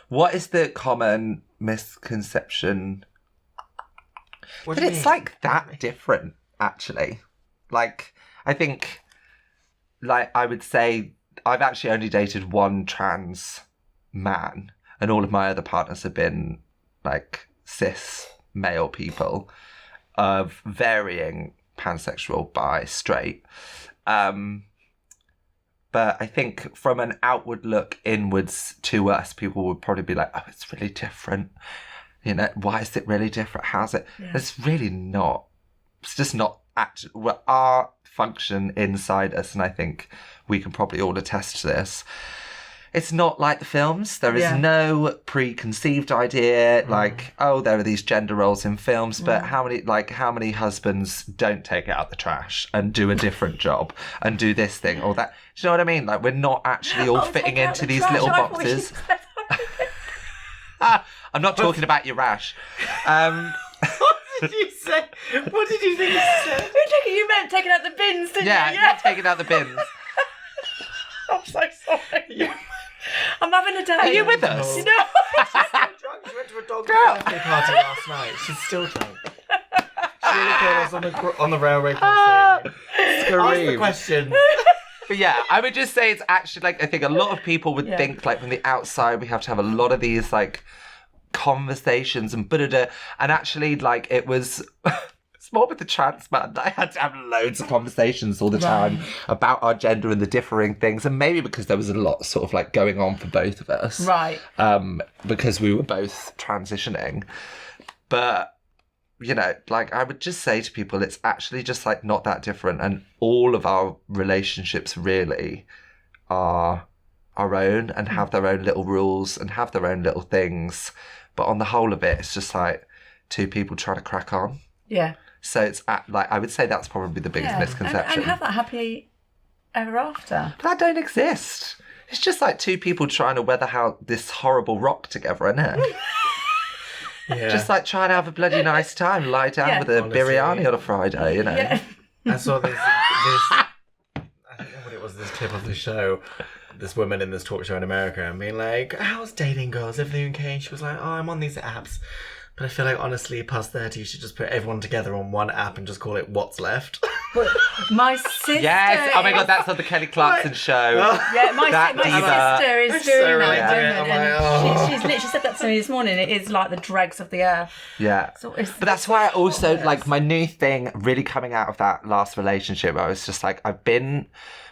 What is the common misconception? But it's like that different, actually. Like, I think, like, I would say I've actually only dated one trans man, and all of my other partners have been like cis male people of varying pansexual, bi, straight. But I think from an outward look inwards to us, people would probably be like, oh, it's really different. You know, why is it really different? How's it? It's really not. It's just not our function inside us, and I think we can probably all attest to this. It's not like the films. There is no preconceived idea, like, oh, there are these gender roles in films, but how many husbands don't take out the trash and do a different job and do this thing or that? Do you know what I mean? Like, we're not actually all fitting into these little boxes. I'm not talking about your rash. What did you say? What did you think you said? You meant taking out the bins, didn't you? Yeah, taking out the bins. I'm so sorry. I'm having a day. Are you with us? You know, She's still drunk. She went to a dog birthday party last night. She's still drunk. She really called us on the railway crossing. Ask the question. But yeah, I would just say it's actually like, I think a lot of people would think like from the outside we have to have a lot of these like conversations and and actually like it was it's more with the trans man. I had to have loads of conversations all the time about our gender and the differing things, and maybe because there was a lot sort of like going on for both of us, because we were both transitioning. But you know, like I would just say to people, it's actually just like not that different, and all of our relationships really are our own and have their own little rules and have their own little things. But on the whole of it, it's just like two people trying to crack on. Yeah. So it's like, I would say that's probably the biggest misconception. And have that happy ever after. But that don't exist. It's just like two people trying to weather out this horrible rock together, isn't it? Just like trying to have a bloody nice time, lie down with a biryani on a Friday, you know. Yeah. I saw this I don't know what it was, this clip of the show, this woman in this talk show in America, and being like, how's dating girls, everything okay? And she was like, oh, I'm on these apps. But I feel like, honestly, past 30, you should just put everyone together on one app and just call it What's Left. My sister... Yes! Oh my God, that's on the Kelly Clarkson show. Yeah, my sister is doing that. She's literally said that to me this morning. It is like the dregs of the earth. Yeah. But that's why I also, like, my new thing really coming out of that last relationship, I was just like, I've been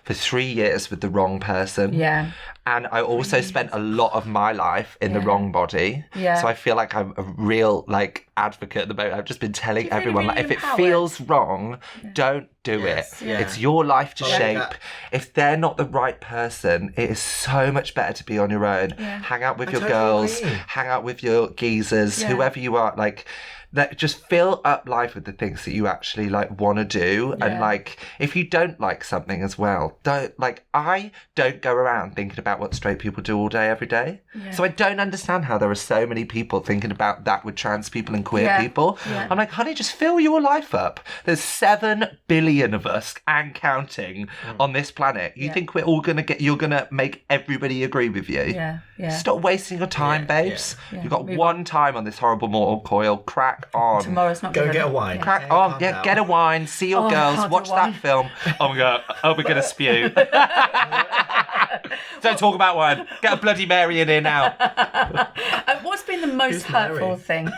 for 3 years with the wrong person. Yeah. And I also spent a lot of my life in the wrong body. Yeah. So I feel like I'm a real, like, advocate at the moment. I've just been telling everyone, like, if it feels wrong, don't do it. Yeah. It's your life to shape. If they're not the right person, it is so much better to be on your own. Yeah. Hang out with your girls, hang out with your geezers, whoever you are. Like, that just fill up life with the things that you actually like want to do. And like, if you don't like something as well, I don't go around thinking about what straight people do all day, every day. So I don't understand how there are so many people thinking about that with trans people and queer people. I'm like, honey, just fill your life up. There's 7 billion of us and counting on this planet. You think we're all you're gonna make everybody agree with you? Stop wasting your time, babes. You've got one time on this horrible mortal coil. Crack on. Tomorrow's not Go get a wine. Crack on. Get a wine. See your girls. Watch that film. Oh my god. Oh, we're gonna spew. Don't talk about wine. Get a Bloody Mary in here now. What's been the most hurtful thing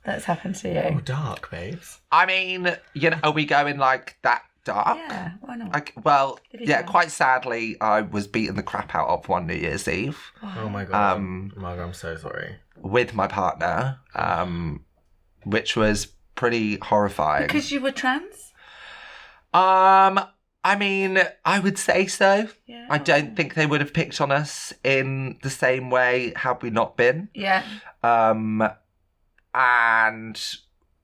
that's happened to you? Oh, dark, babes. I mean, are we going like that dark? Yeah, why not? Quite sadly, I was beaten the crap out of one New Year's Eve. Oh my god. Margo, I'm so sorry. With my partner, which was pretty horrifying. Because you were trans? I mean, I would say so. Yeah. I don't think they would have picked on us in the same way had we not been. Yeah. And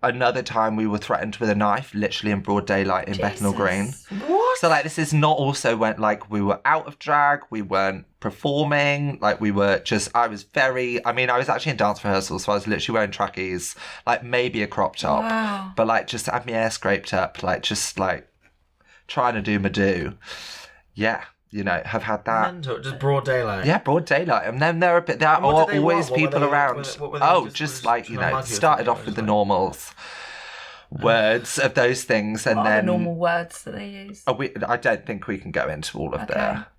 another time we were threatened with a knife, literally in broad daylight in Bethnal Green. What? So, like, this is not also when, like, we were out of drag, we weren't performing, like, we were just, I was actually in dance rehearsals, so I was literally wearing trackies, like, maybe a crop top, but, like, just had my hair scraped up, like, just, like, trying to do my do. Yeah. Have had that. Mental, just broad daylight. Yeah, broad daylight. And then there are always people around. Started off with the normals. Words of those things, and what then are the normal words that they use. I don't think we can go into all of that.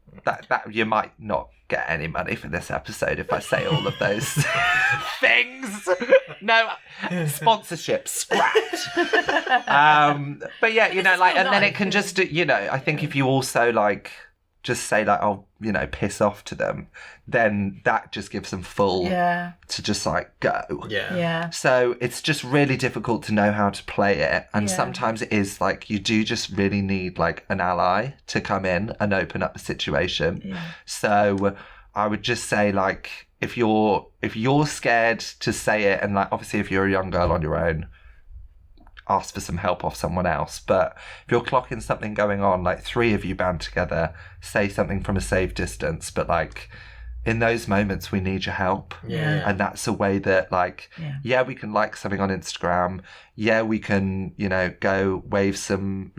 You might not get any money for this episode if I say all of those things. No sponsorship scrapped. But yeah, and then it can just, I think if you also like just say like, oh, piss off to them, then that just gives them full to just like go. Yeah. So it's just really difficult to know how to play it. And sometimes it is like, you do just really need like an ally to come in and open up the situation. Yeah. So I would just say like, if you're scared to say it, and like, obviously if you're a young girl on your own, ask for some help off someone else. But if you're clocking something going on, like 3 of you band together, say something from a safe distance, but like in those moments we need your help. And that's a way that like we can like something on Instagram, we can go wave some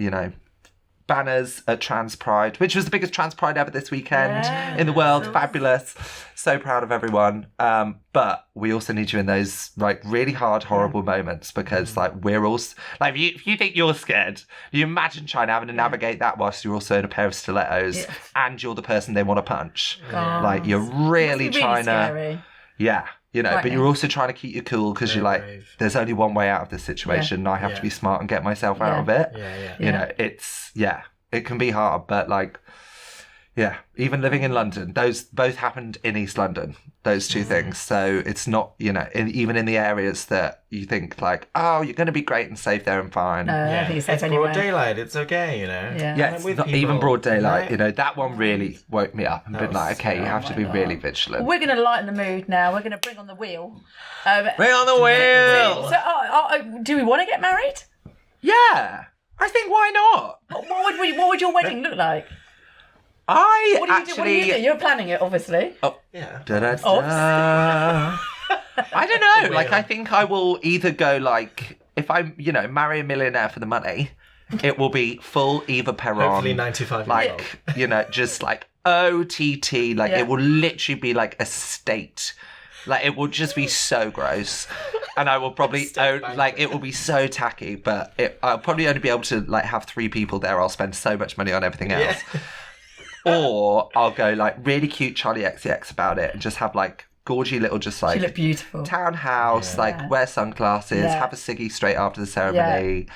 banners at Trans Pride, which was the biggest Trans Pride ever this weekend in the world. Fabulous. So proud of everyone. But we also need you in those like really hard, horrible moments, because like we're all like, if you think you're scared, you imagine trying to having to navigate that whilst you're also in a pair of stilettos and you're the person they want to punch. Like you're really trying to. But you're also trying to keep you cool, because you're like, brave. There's only one way out of this situation, and I have to be smart and get myself out of it. It can be hard, but like, even living in London, those both happened in East London, those 2 things. So it's not, even in the areas that you think like, oh, you're going to be great and safe there and fine. I think it's broad daylight, it's okay, it's not even broad daylight, that one really woke me up and been like, okay, you have to be really vigilant. We're going to lighten the mood now. We're going to bring on the wheel. Bring on the wheel! So, do we want to get married? Yeah, I think why not? What would your wedding look like? What do you do? You're planning it, obviously. Oh, yeah. I don't know. Like, I think I will either go like, if I, marry a millionaire for the money, it will be full Eva Peron. Hopefully 95 like, just like OTT. Like, it will literally be like a state. Like, it will just be so gross. And I will probably, it will be so tacky, but I'll probably only be able to, like, have 3 people there. I'll spend so much money on everything else. Yeah. Or I'll go, like, really cute Charlie XCX about it and just have, like, gorgy little, just, like... She look beautiful. Townhouse, like, wear sunglasses, have a ciggy straight after the ceremony.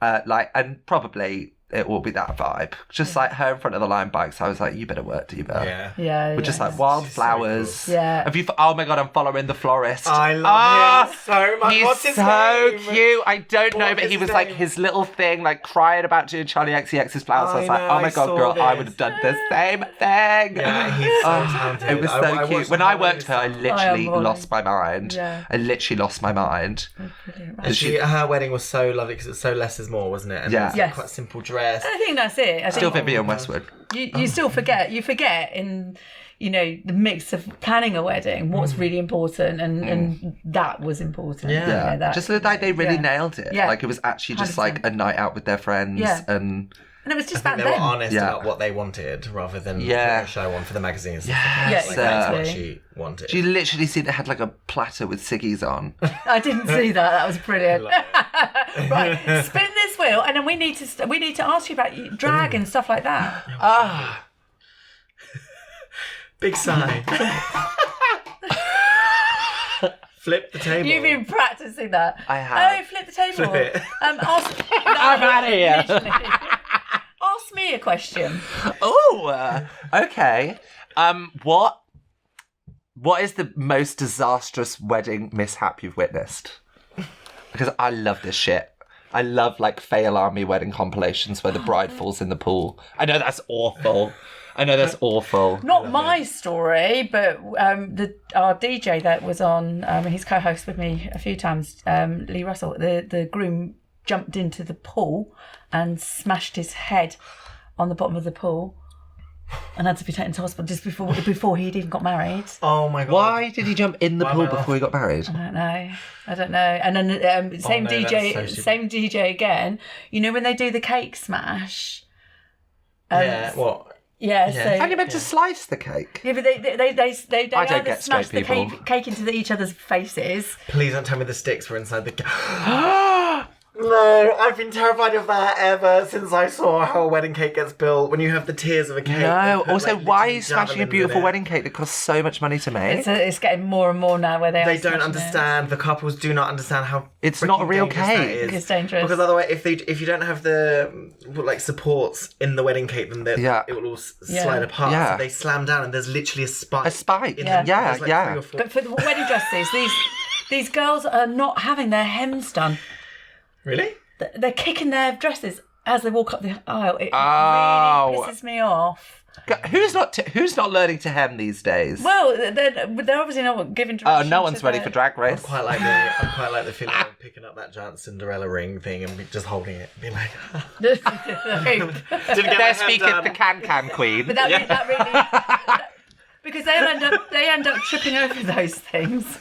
And probably it will be that vibe. Just like her in front of the line bikes, I was like, you better work, Diva. Yeah. With just like wildflowers. So cool. Yeah. Have you? Oh my God, I'm following the florist. I love him so much. He's What's his so name? cute. I don't know, What but is he was his like name? his little thing, like crying about doing Charlie XCX's flowers. I was like, I oh my know, God, I girl, saw I this. would have done the same thing. Yeah, he's so talented. It was so cute. When I worked for her, I literally Moulin. lost my mind. Yeah. I literally lost my mind. Brilliant. And her wedding was so lovely because it was so less is more, wasn't it? And Yeah. it was Yes. quite a simple dress. I think that's it. I Still think Vivienne Westwood. you still forget. You forget in the mix of planning a wedding what's really important, and that was important. Yeah. Yeah. That, Just like they really nailed it. Yeah. Like it was actually just 100%. like a night out with their friends. Yeah. And it was just I about think they were them. honest Yeah. about what they wanted rather than Yeah. putting a show on for the magazines. Yes. Yeah, Like, that's what exactly. she wanted. do you literally see they had like a platter with ciggies on? I didn't see that. That was brilliant. Love it. Right, spin this wheel, and then we need to ask you about drag and stuff like that. Big sigh. Flip the table. You've been practicing that. I have. Oh, flip the table. Flip it. I'm outta here. Literally. Ask me a question. Oh, okay. What is the most disastrous wedding mishap you've witnessed? Because I love this shit. I love like fail army wedding compilations where the bride falls in the pool. I know that's awful. Not my story, but our DJ that was on, he's co-host with me a few times, Lee Russell. The groom jumped into the pool and smashed his head on the bottom of the pool, and had to be taken to hospital just before he'd even got married. Oh my God. Why did he jump in the Why pool am I before he got married? I don't know. And then same no, DJ, that's so same DJ again. You know when they do the cake smash? Yeah, what? Yeah. Yeah. So And you meant to slice the cake. yeah, but they I don't either get smash straight the people. cake into each other's faces. Please don't tell me the sticks were inside the... No, I've been terrified of that ever since I saw how a wedding cake gets built. When you have the tiers of a cake. No. they put, Also, like, why are literally you smashing a javelins in beautiful it. wedding cake that costs so much money to make? It's getting more and more now where they They don't understand. The couples do not understand how It's not a freaking real dangerous that cake. is. It's dangerous. Because otherwise, if you don't have the like supports in the wedding cake, then it will all slide apart. Yeah. So they slam down, and there's literally a spike. A spike. in Yeah. them. There's, like, Yeah. 3 or 4. But for the wedding dresses, these girls are not having their hems done. Really? They're kicking their dresses as they walk up the aisle. It Oh. really pisses me off. Who's not learning to hem these days? Well, they're obviously not giving Oh, direction. no to one's ready for Drag I Race. quite like the feeling of picking up that giant Cinderella ring thing and just holding it, and being like, But didn't get my There head speaketh done. the can queen. that really because they end up tripping over those things.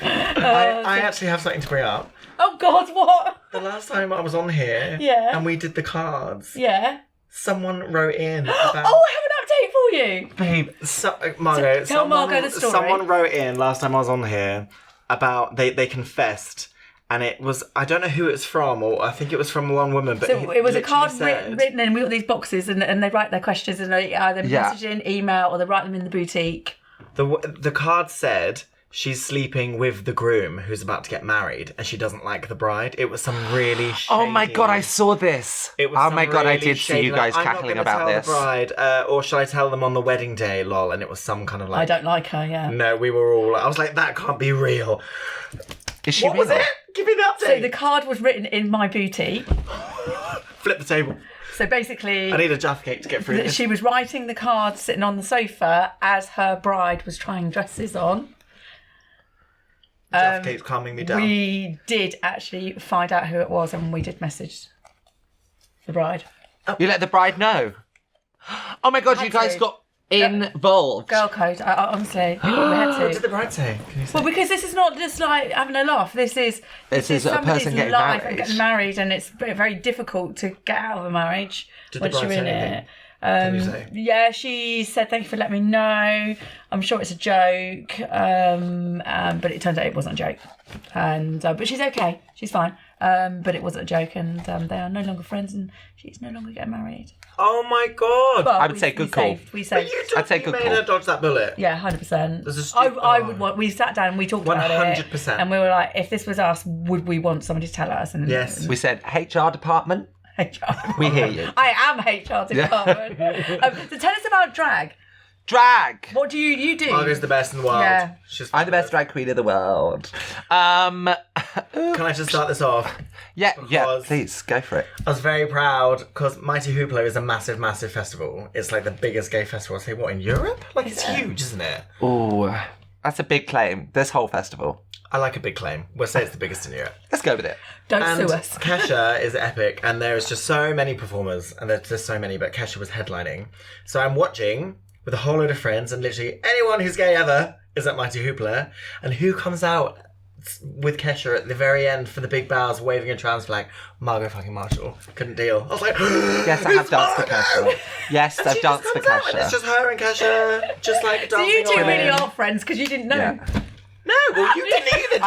I actually have something to bring up. Oh God, what? The last time I was on here, Yeah. and we did the cards, Yeah. someone wrote in about... Oh, I have an update for you. Babe, Margo, Tell Margo the story. Someone wrote in last time I was on here about they confessed, and it was, I don't know who it's from, or I think it was from one woman, but So it was a literally card said- written in. We got these boxes, and they write their questions, and they either message in, email, or they write them in the boutique. The card said she's sleeping with the groom who's about to get married, and she doesn't like the bride. It was some really shady... Oh my God, I saw this. It was Oh some my God, I really did see shady, you guys like, cackling I'm not about gonna this. tell the bride, or shall I tell them on the wedding day, lol? And it was some kind of like... I don't like her. Yeah. No, we were all... I was like, that can't be real. Is she What was real? it? Give me the update. So the card was written in my boutique. Flip the table. So basically, I need a Jaffa cake to get through this. she was writing the card sitting on the sofa as her bride was trying dresses on. Jaffa cake's calming me down. We did actually find out who it was, and we did message the bride. You let the bride know. Oh my God, you Had guys to. got involved. Girl code. I honestly, we had What did to. the bride say? Can you say? Well, because this is not just like having a laugh. This is a somebody's person getting life married. getting married, and it's very difficult to get out of a marriage Did the once bride you're say in anything? it. Can you say? Yeah, she said thank you for letting me know. I'm sure it's a joke, but it turns out it wasn't a joke. And but she's okay. She's fine. But it wasn't a joke, and they are no longer friends, and she's no longer getting married. Oh my God. But I would say good call. We But saved. you I'd say you good made call. her dodge that bullet. Yeah, 100%. There's a stupid- I would want. We sat down and we talked about it. 100%. And we were like, if this was us, would we want somebody to tell us? And Yes. We said HR department. HR. We hear you. I am HR department. So tell us about drag. Drag. What do you do? Margo's the best in the world. Yeah. I'm the best drag queen in the world. Can I just start this off? Yeah, please, go for it. I was very proud because Mighty Hoopla is a massive, massive festival. It's like the biggest gay festival, I say, what, in Europe? Like, it's huge, isn't it? Oh, that's a big claim, this whole festival. I like a big claim. We'll say it's the biggest in Europe. Let's go with it. Don't sue us. Kesha is epic, and there's just so many performers, and there's just so many, but Kesha was headlining. So I'm watching with a whole load of friends, and literally anyone who's gay ever is at Mighty Hoopla, and who comes out with Kesha at the very end for the big bows, waving a trans flag? Margo fucking Marshall. Couldn't deal. I was like, yes, I have danced for Kesha. Yes, I've danced for Kesha. It's just her and Kesha, just like dancing. So you two on really in. are friends because you didn't know. Yeah. No, well, you didn't either.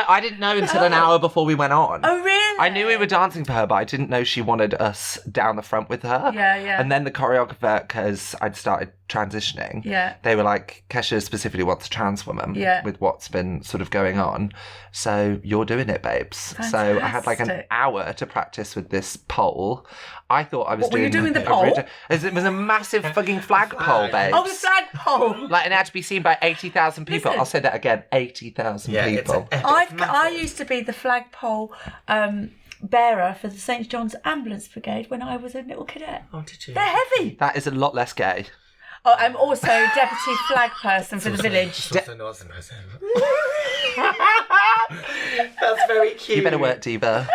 I didn't know until an hour before we went on. Oh, really? I knew we were dancing for her, but I didn't know she wanted us down the front with her. Yeah. And then the choreographer, because I'd started transitioning, they were like, Kesha specifically wants a trans woman with what's been sort of going on. So you're doing it, babes. Fantastic. So I had like an hour to practice with this pole. I thought I was What were you doing the pole? It was a massive fucking flagpole, babes. Oh, the flagpole. Like, and it had to be seen by 80,000 people. Listen. I'll say that again, 80,000 people. I used to be the flagpole bearer for the St John's Ambulance Brigade when I was a little cadet. Oh, did you? They're heavy. That is a lot less gay. Oh, I'm also deputy flag person for the village. Also not some person. That's very cute. You better work, diva.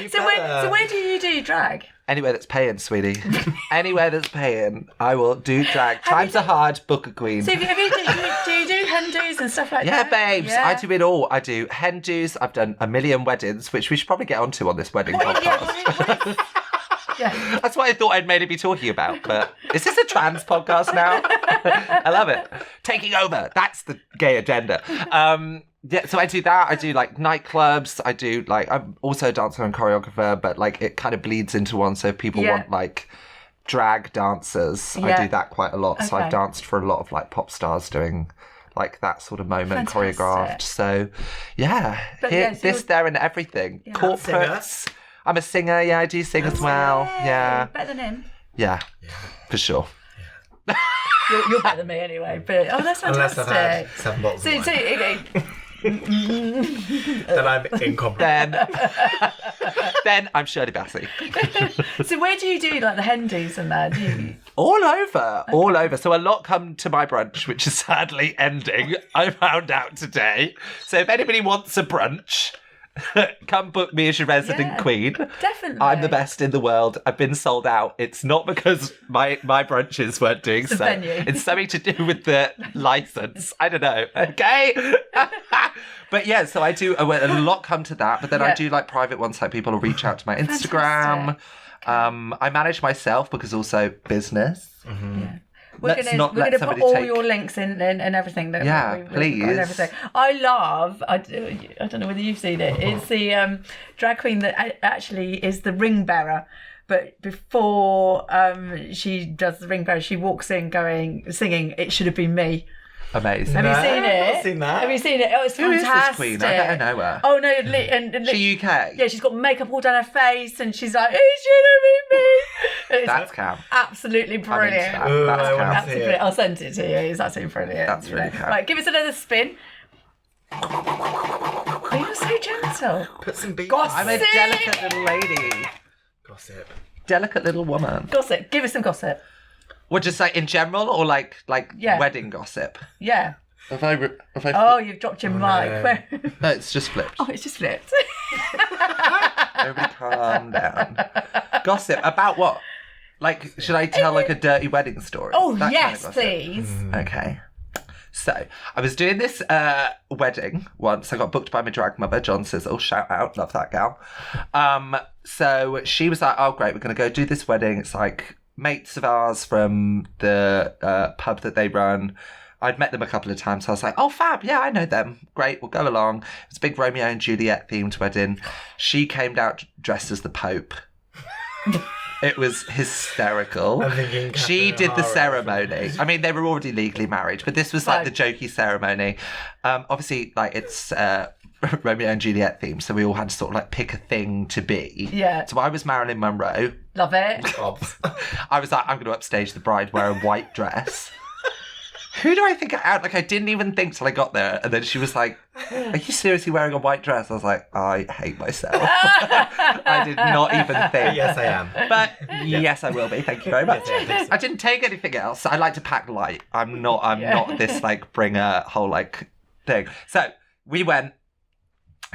So where do you do drag? Anywhere that's paying, sweetie. Anywhere that's paying, I will do drag. Times are hard, book a queen. So do you do hen do's and stuff like Yeah, that? babes, I do it all. I do hen do's. I've done a million weddings, which we should probably get onto on this wedding podcast. Yeah. That's what I thought I'd maybe be talking about, but is this a trans podcast now? I love it. Taking over. That's the gay agenda. Yeah, so I do that. I do like nightclubs. I do like, I'm also a dancer and choreographer, but like it kind of bleeds into one. So if people want like drag dancers, I do that quite a lot. So I've danced for a lot of like pop stars doing like that sort of moment choreographed. So yeah, there and everything. Yeah. Corporates. I'm a singer. Yeah, I do sing as well. Yeah. Better than him. Yeah, for sure. You're better than me anyway. But that's fantastic. Unless I've had 7 bottles of wine. Then I'm incompetent. Then I'm Shirley Bassey. So where do you do like the hen do's and that? All over. So a lot come to my brunch, which is sadly ending. I found out today. So if anybody wants a brunch, come book me as your resident queen. Definitely. I'm the best in the world. I've been sold out. It's not because my brunches weren't doing so. Venue. It's something to do with the license. I don't know. Okay. But yeah, so I do a lot come to that, but then I do like private ones, like people will reach out to my Instagram. I manage myself because also business. Mm-hmm. Yeah. We're going to put all your links in and everything. Please. And everything. I love, I don't know whether you've seen it, it's the drag queen that actually is the ring bearer. But before she does the ring bearer, she walks in singing, "It Should Have Been Me." Amazing. Have you seen it? I've not seen that. Have you seen it? Oh, it's Who fantastic. Who is this queen? I don't know her. Oh, no. And She UK? Yeah, she's got makeup all down her face and she's like, "It should have been me." That's Cam. Absolutely brilliant. That's Cam. I'll send it to you. It's absolutely brilliant. That's really Cam. Right, give us another spin. Oh, you're so gentle. Put some beats. I'm a delicate little lady. Gossip. Delicate little woman. Gossip. Give us some gossip. What, just like in general or like wedding gossip? Yeah. Have I Oh, you've dropped your mic. No, it's just flipped. Oh, it's just flipped. Everybody calm down. Gossip about what? Like, should I tell like a dirty wedding story? Oh, That yes, kind of please. Okay. So, I was doing this wedding once. I got booked by my drag mother, John Sizzle. Shout out. Love that gal. So, she was like, "Oh, great. We're going to go do this wedding. It's like mates of ours from the pub that they run." I'd met them a couple of times. So I was like, "Oh, fab. Yeah, I know them. Great. We'll go along." It was a big Romeo and Juliet themed wedding. She came out dressed as the Pope. It was hysterical. I'm thinking she did the ceremony. I mean, they were already legally married, but this was like the jokey ceremony. Obviously, like it's Romeo and Juliet theme, so we all had to sort of like pick a thing to be. Yeah. So I was Marilyn Monroe. Love it. I was like, I'm going to upstage the bride, wear a white dress. Who do I think I didn't even think till I got there. And then she was like, are you seriously wearing a white dress? I was like, I hate myself. I did not even think. Yes, I am. But yes, I will be. Thank you very much. I didn't take anything else. I like to pack light. I'm not this like bring a whole like thing. So we went,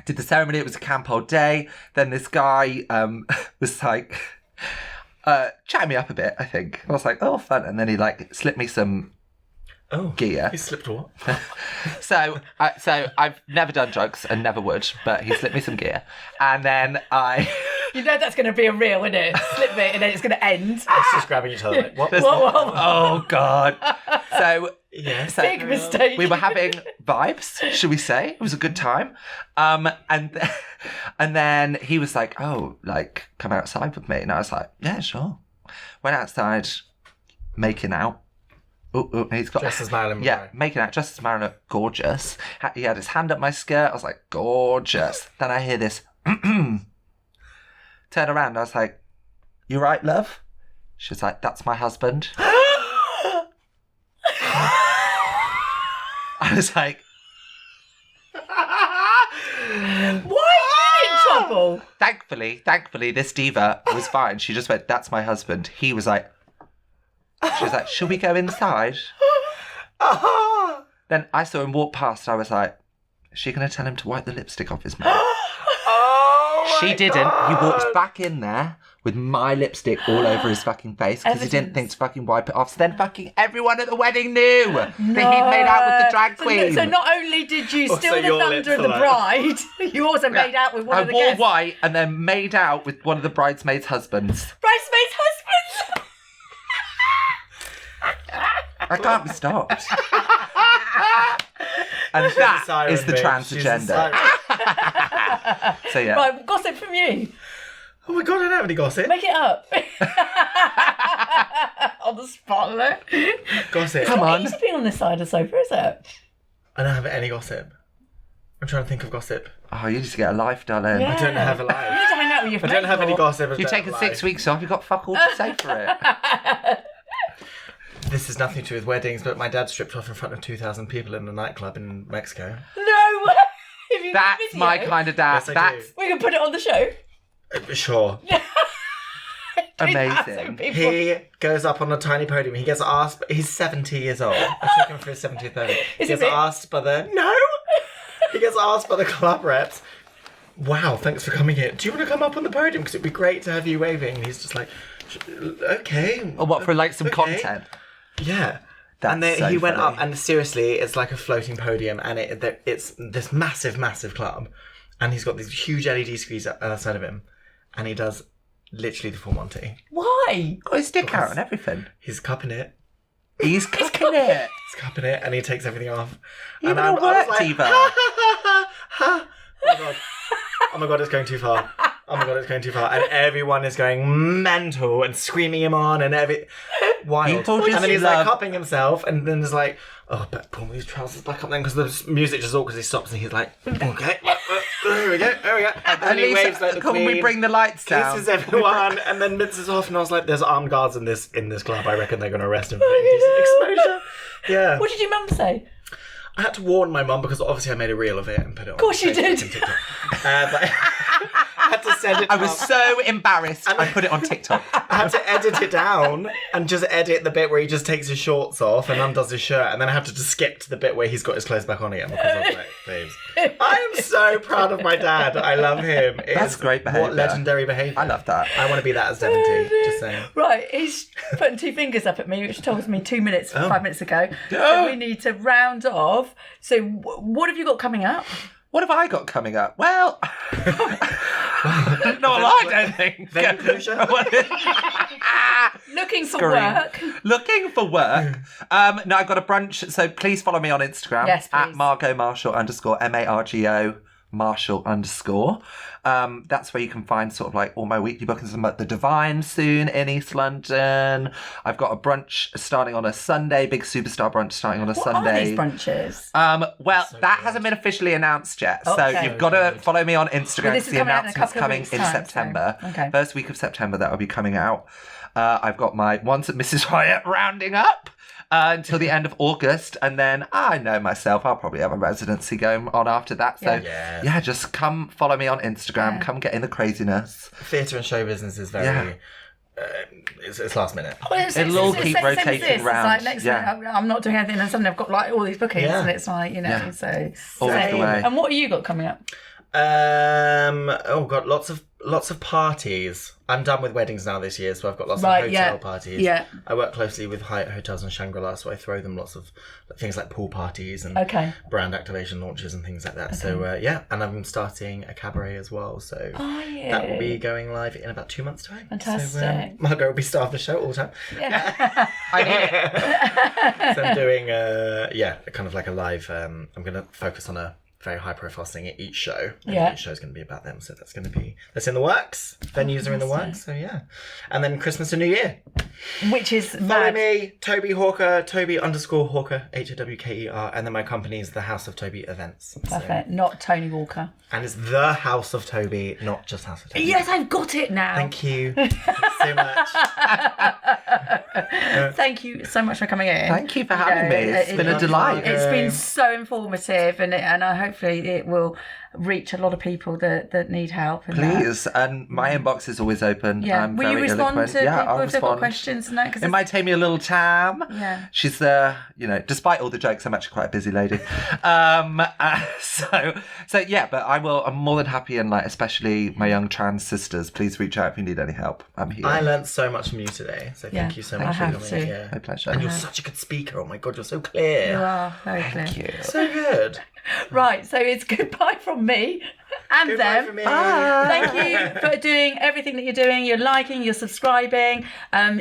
did the ceremony. It was a camp all day. Then this guy was like chatting me up a bit, I think. I was like, oh, fun. And then he like slipped me some gear. He slipped what? So I've never done drugs and never would, but he slipped me some gear. And then You know that's going to be a reel, isn't it? Slip it and then it's going to end. It's just grabbing each other. Like, what? Whoa. Oh, God. So... Yeah. Big mistake. We were having vibes, should we say? It was a good time. And then he was like, oh, like, come outside with me. And I was like, yeah, sure. Went outside, making out. Oh, he's got... Dressed as Marilyn Monroe. Yeah, making out, dressed as Marilyn, gorgeous. He had his hand up my skirt. I was like, gorgeous. Then I hear this, turn around. I was like, you right, love? She was like, that's my husband. I was like... Why are you in trouble? Thankfully, this diva was fine. She just went, that's my husband. He was like... She was like, shall we go inside? Then I saw him walk past and I was like, is she going to tell him to wipe the lipstick off his mouth? She didn't. God. He walked back in there with my lipstick all over his fucking face because he didn't think to fucking wipe it off. So then fucking everyone at the wedding knew that he'd made out with the drag queen. So not only did you steal the your thunder lips of the are like- bride, you also made out with one of the I wore guests. white and then made out with one of the bridesmaids' husbands. Bridesmaids' husbands. I can't be stopped. And that is the transgender. So yeah. Right, gossip from you. Oh my God, I don't have any gossip. Make it up. On the spotlight. Gossip. Come on. It's being on this side of the sofa, is it? I don't have any gossip. I'm trying to think of gossip. Oh, you need to get a life, darling. Yeah. I don't have a You life. need to hang out with your I friends. don't have any more. gossip. You've taken 6 weeks off, you've got fuck all to say for it. This is nothing to do with weddings, but my dad stripped off in front of 2,000 people in a nightclub in Mexico. No way. Have you got That's video? my kind of dad. Yes, I That's We can put it on the show. Sure. amazing. He goes up on a tiny podium. He gets asked... He's 70 years old. I took him for his 70th birthday. He gets asked by the... No! He gets asked by the club reps, wow, thanks for coming here. Do you want to come up on the podium? Because it'd be great to have you waving. And he's just like, okay. Or what, for like some content? Yeah. That's and then so he went funny. up, and seriously, it's like a floating podium, and it's this massive, massive club, and he's got these huge LED screens outside of him, and he does literally the full Monty. Why? Got his dick out and everything. He's cupping it. He's cooking it. He's cupping it, and he takes everything off. Even and a work diva. Oh my God. Oh my God, it's going too far. Oh my God, it's going too far. And everyone is going mental and screaming him on and wild. People just And then he's love- like cupping himself, and then there's like, oh, but pull these trousers back up then, because the music just all, because he stops and he's like, okay, here we go. And At he least, waves like the can queen. we bring the lights down? Kisses everyone, and then minces off, and I was like, there's armed guards in this club. I reckon they're going to arrest him for indecent exposure. Yeah. What did your mum say? I had to warn my mum, because obviously I made a reel of it and put it on. Of course you did. But I had to send it to I was so embarrassed. I put it on TikTok. I had to edit it down and just edit the bit where he just takes his shorts off and undoes his shirt, and then I had to just skip to the bit where he's got his clothes back on again, because I was like, babes. I am so proud of my dad. I love him. That's great behaviour. What legendary behaviour. I love that. I want to be that as Devonty, just saying. Right, he's putting two fingers up at me, which tells me 2 minutes, 5 minutes ago. So we need to round off. So what have you got coming up? What have I got coming up? Well, no, I don't think. Vancouver? Looking for Scream. work. Looking for work. No, I've got a brunch, so please follow me on Instagram. Yes, please. At Margo Marshall _ Margo Marshall _. That's where you can find sort of like all my weekly bookings. I'm at the Divine soon in East London. I've got a brunch starting on a Sunday, big superstar brunch starting on a Sunday. What are these brunches? Well, that hasn't been officially announced yet. So you've got to follow me on Instagram. This is the coming out in a announcement's couple of coming weeks' in time, September. so- okay. First week of September that will be coming out. I've got my Once at Mrs. Hyatt rounding up until the end of August, and then I know myself, I'll probably have a residency going on after that. So just come follow me on Instagram. Come get in the craziness. Theatre and show business is very. It's last minute. It'll all keep rotating round. It's like next minute, I'm not doing anything, and suddenly I've got like all these bookings, and it's like so. Always the way. And what have you got coming up? Got lots of parties. I'm done with weddings now this year, so I've got lots of hotel parties. Yeah. I work closely with Hyatt Hotels and Shangri-La, so I throw them lots of things like pool parties and brand activation launches and things like that. Okay. So and I'm starting a cabaret as well, so that will be going live in about 2 months' time. Fantastic. So Margo will be star of the show all the time. Yeah. I need it. So I'm doing kind of like a live. I'm going to focus on a very high profile thing at each show. And each show's going to be about them, so that's in the works. Venues are in the works, so and then Christmas and New Year, which is follow me, Toby Hawker, Toby _Hawker, HAWKER, and then my company is the House of Toby Events. Perfect. Not Tony Walker. And it's the House of Toby, not just House of Toby. Yes, I've got it now. Thank you so much. Thank you so much for coming in. Thank you for having me. It's been a delight. It's been so informative, and I hopefully it will reach a lot of people that need help. And please, and my inbox is always open. Yeah, I'm will very you respond eloquent. to people I'll if they've got respond. questions? And that, it might take me a little time. Yeah, she's despite all the jokes, I'm actually quite a busy lady. But I'm more than happy, and like especially my young trans sisters, please reach out if you need any help. I'm here. I learned so much from you today, so thank you so much for coming. Yeah, my pleasure. And you're such a good speaker. Oh my god, you're so clear. You are very clear. Thank you. So good. Right, so it's goodbye from me and goodbye them. From me. Thank you for doing everything that you're doing. You're liking, you're subscribing,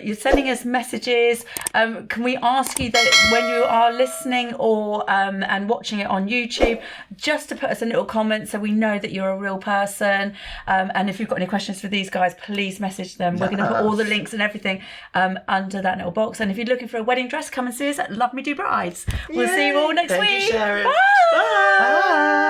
you're sending us messages. Can we ask you that when you are listening or and watching it on YouTube, just to put us a little comment so we know that you're a real person. And if you've got any questions for these guys, please message them. We're going to put all the links and everything under that little box. And if you're looking for a wedding dress, come and see us at Love Me Do Brides. We'll see you all next week. Thank you, Sharon. Bye. Bye.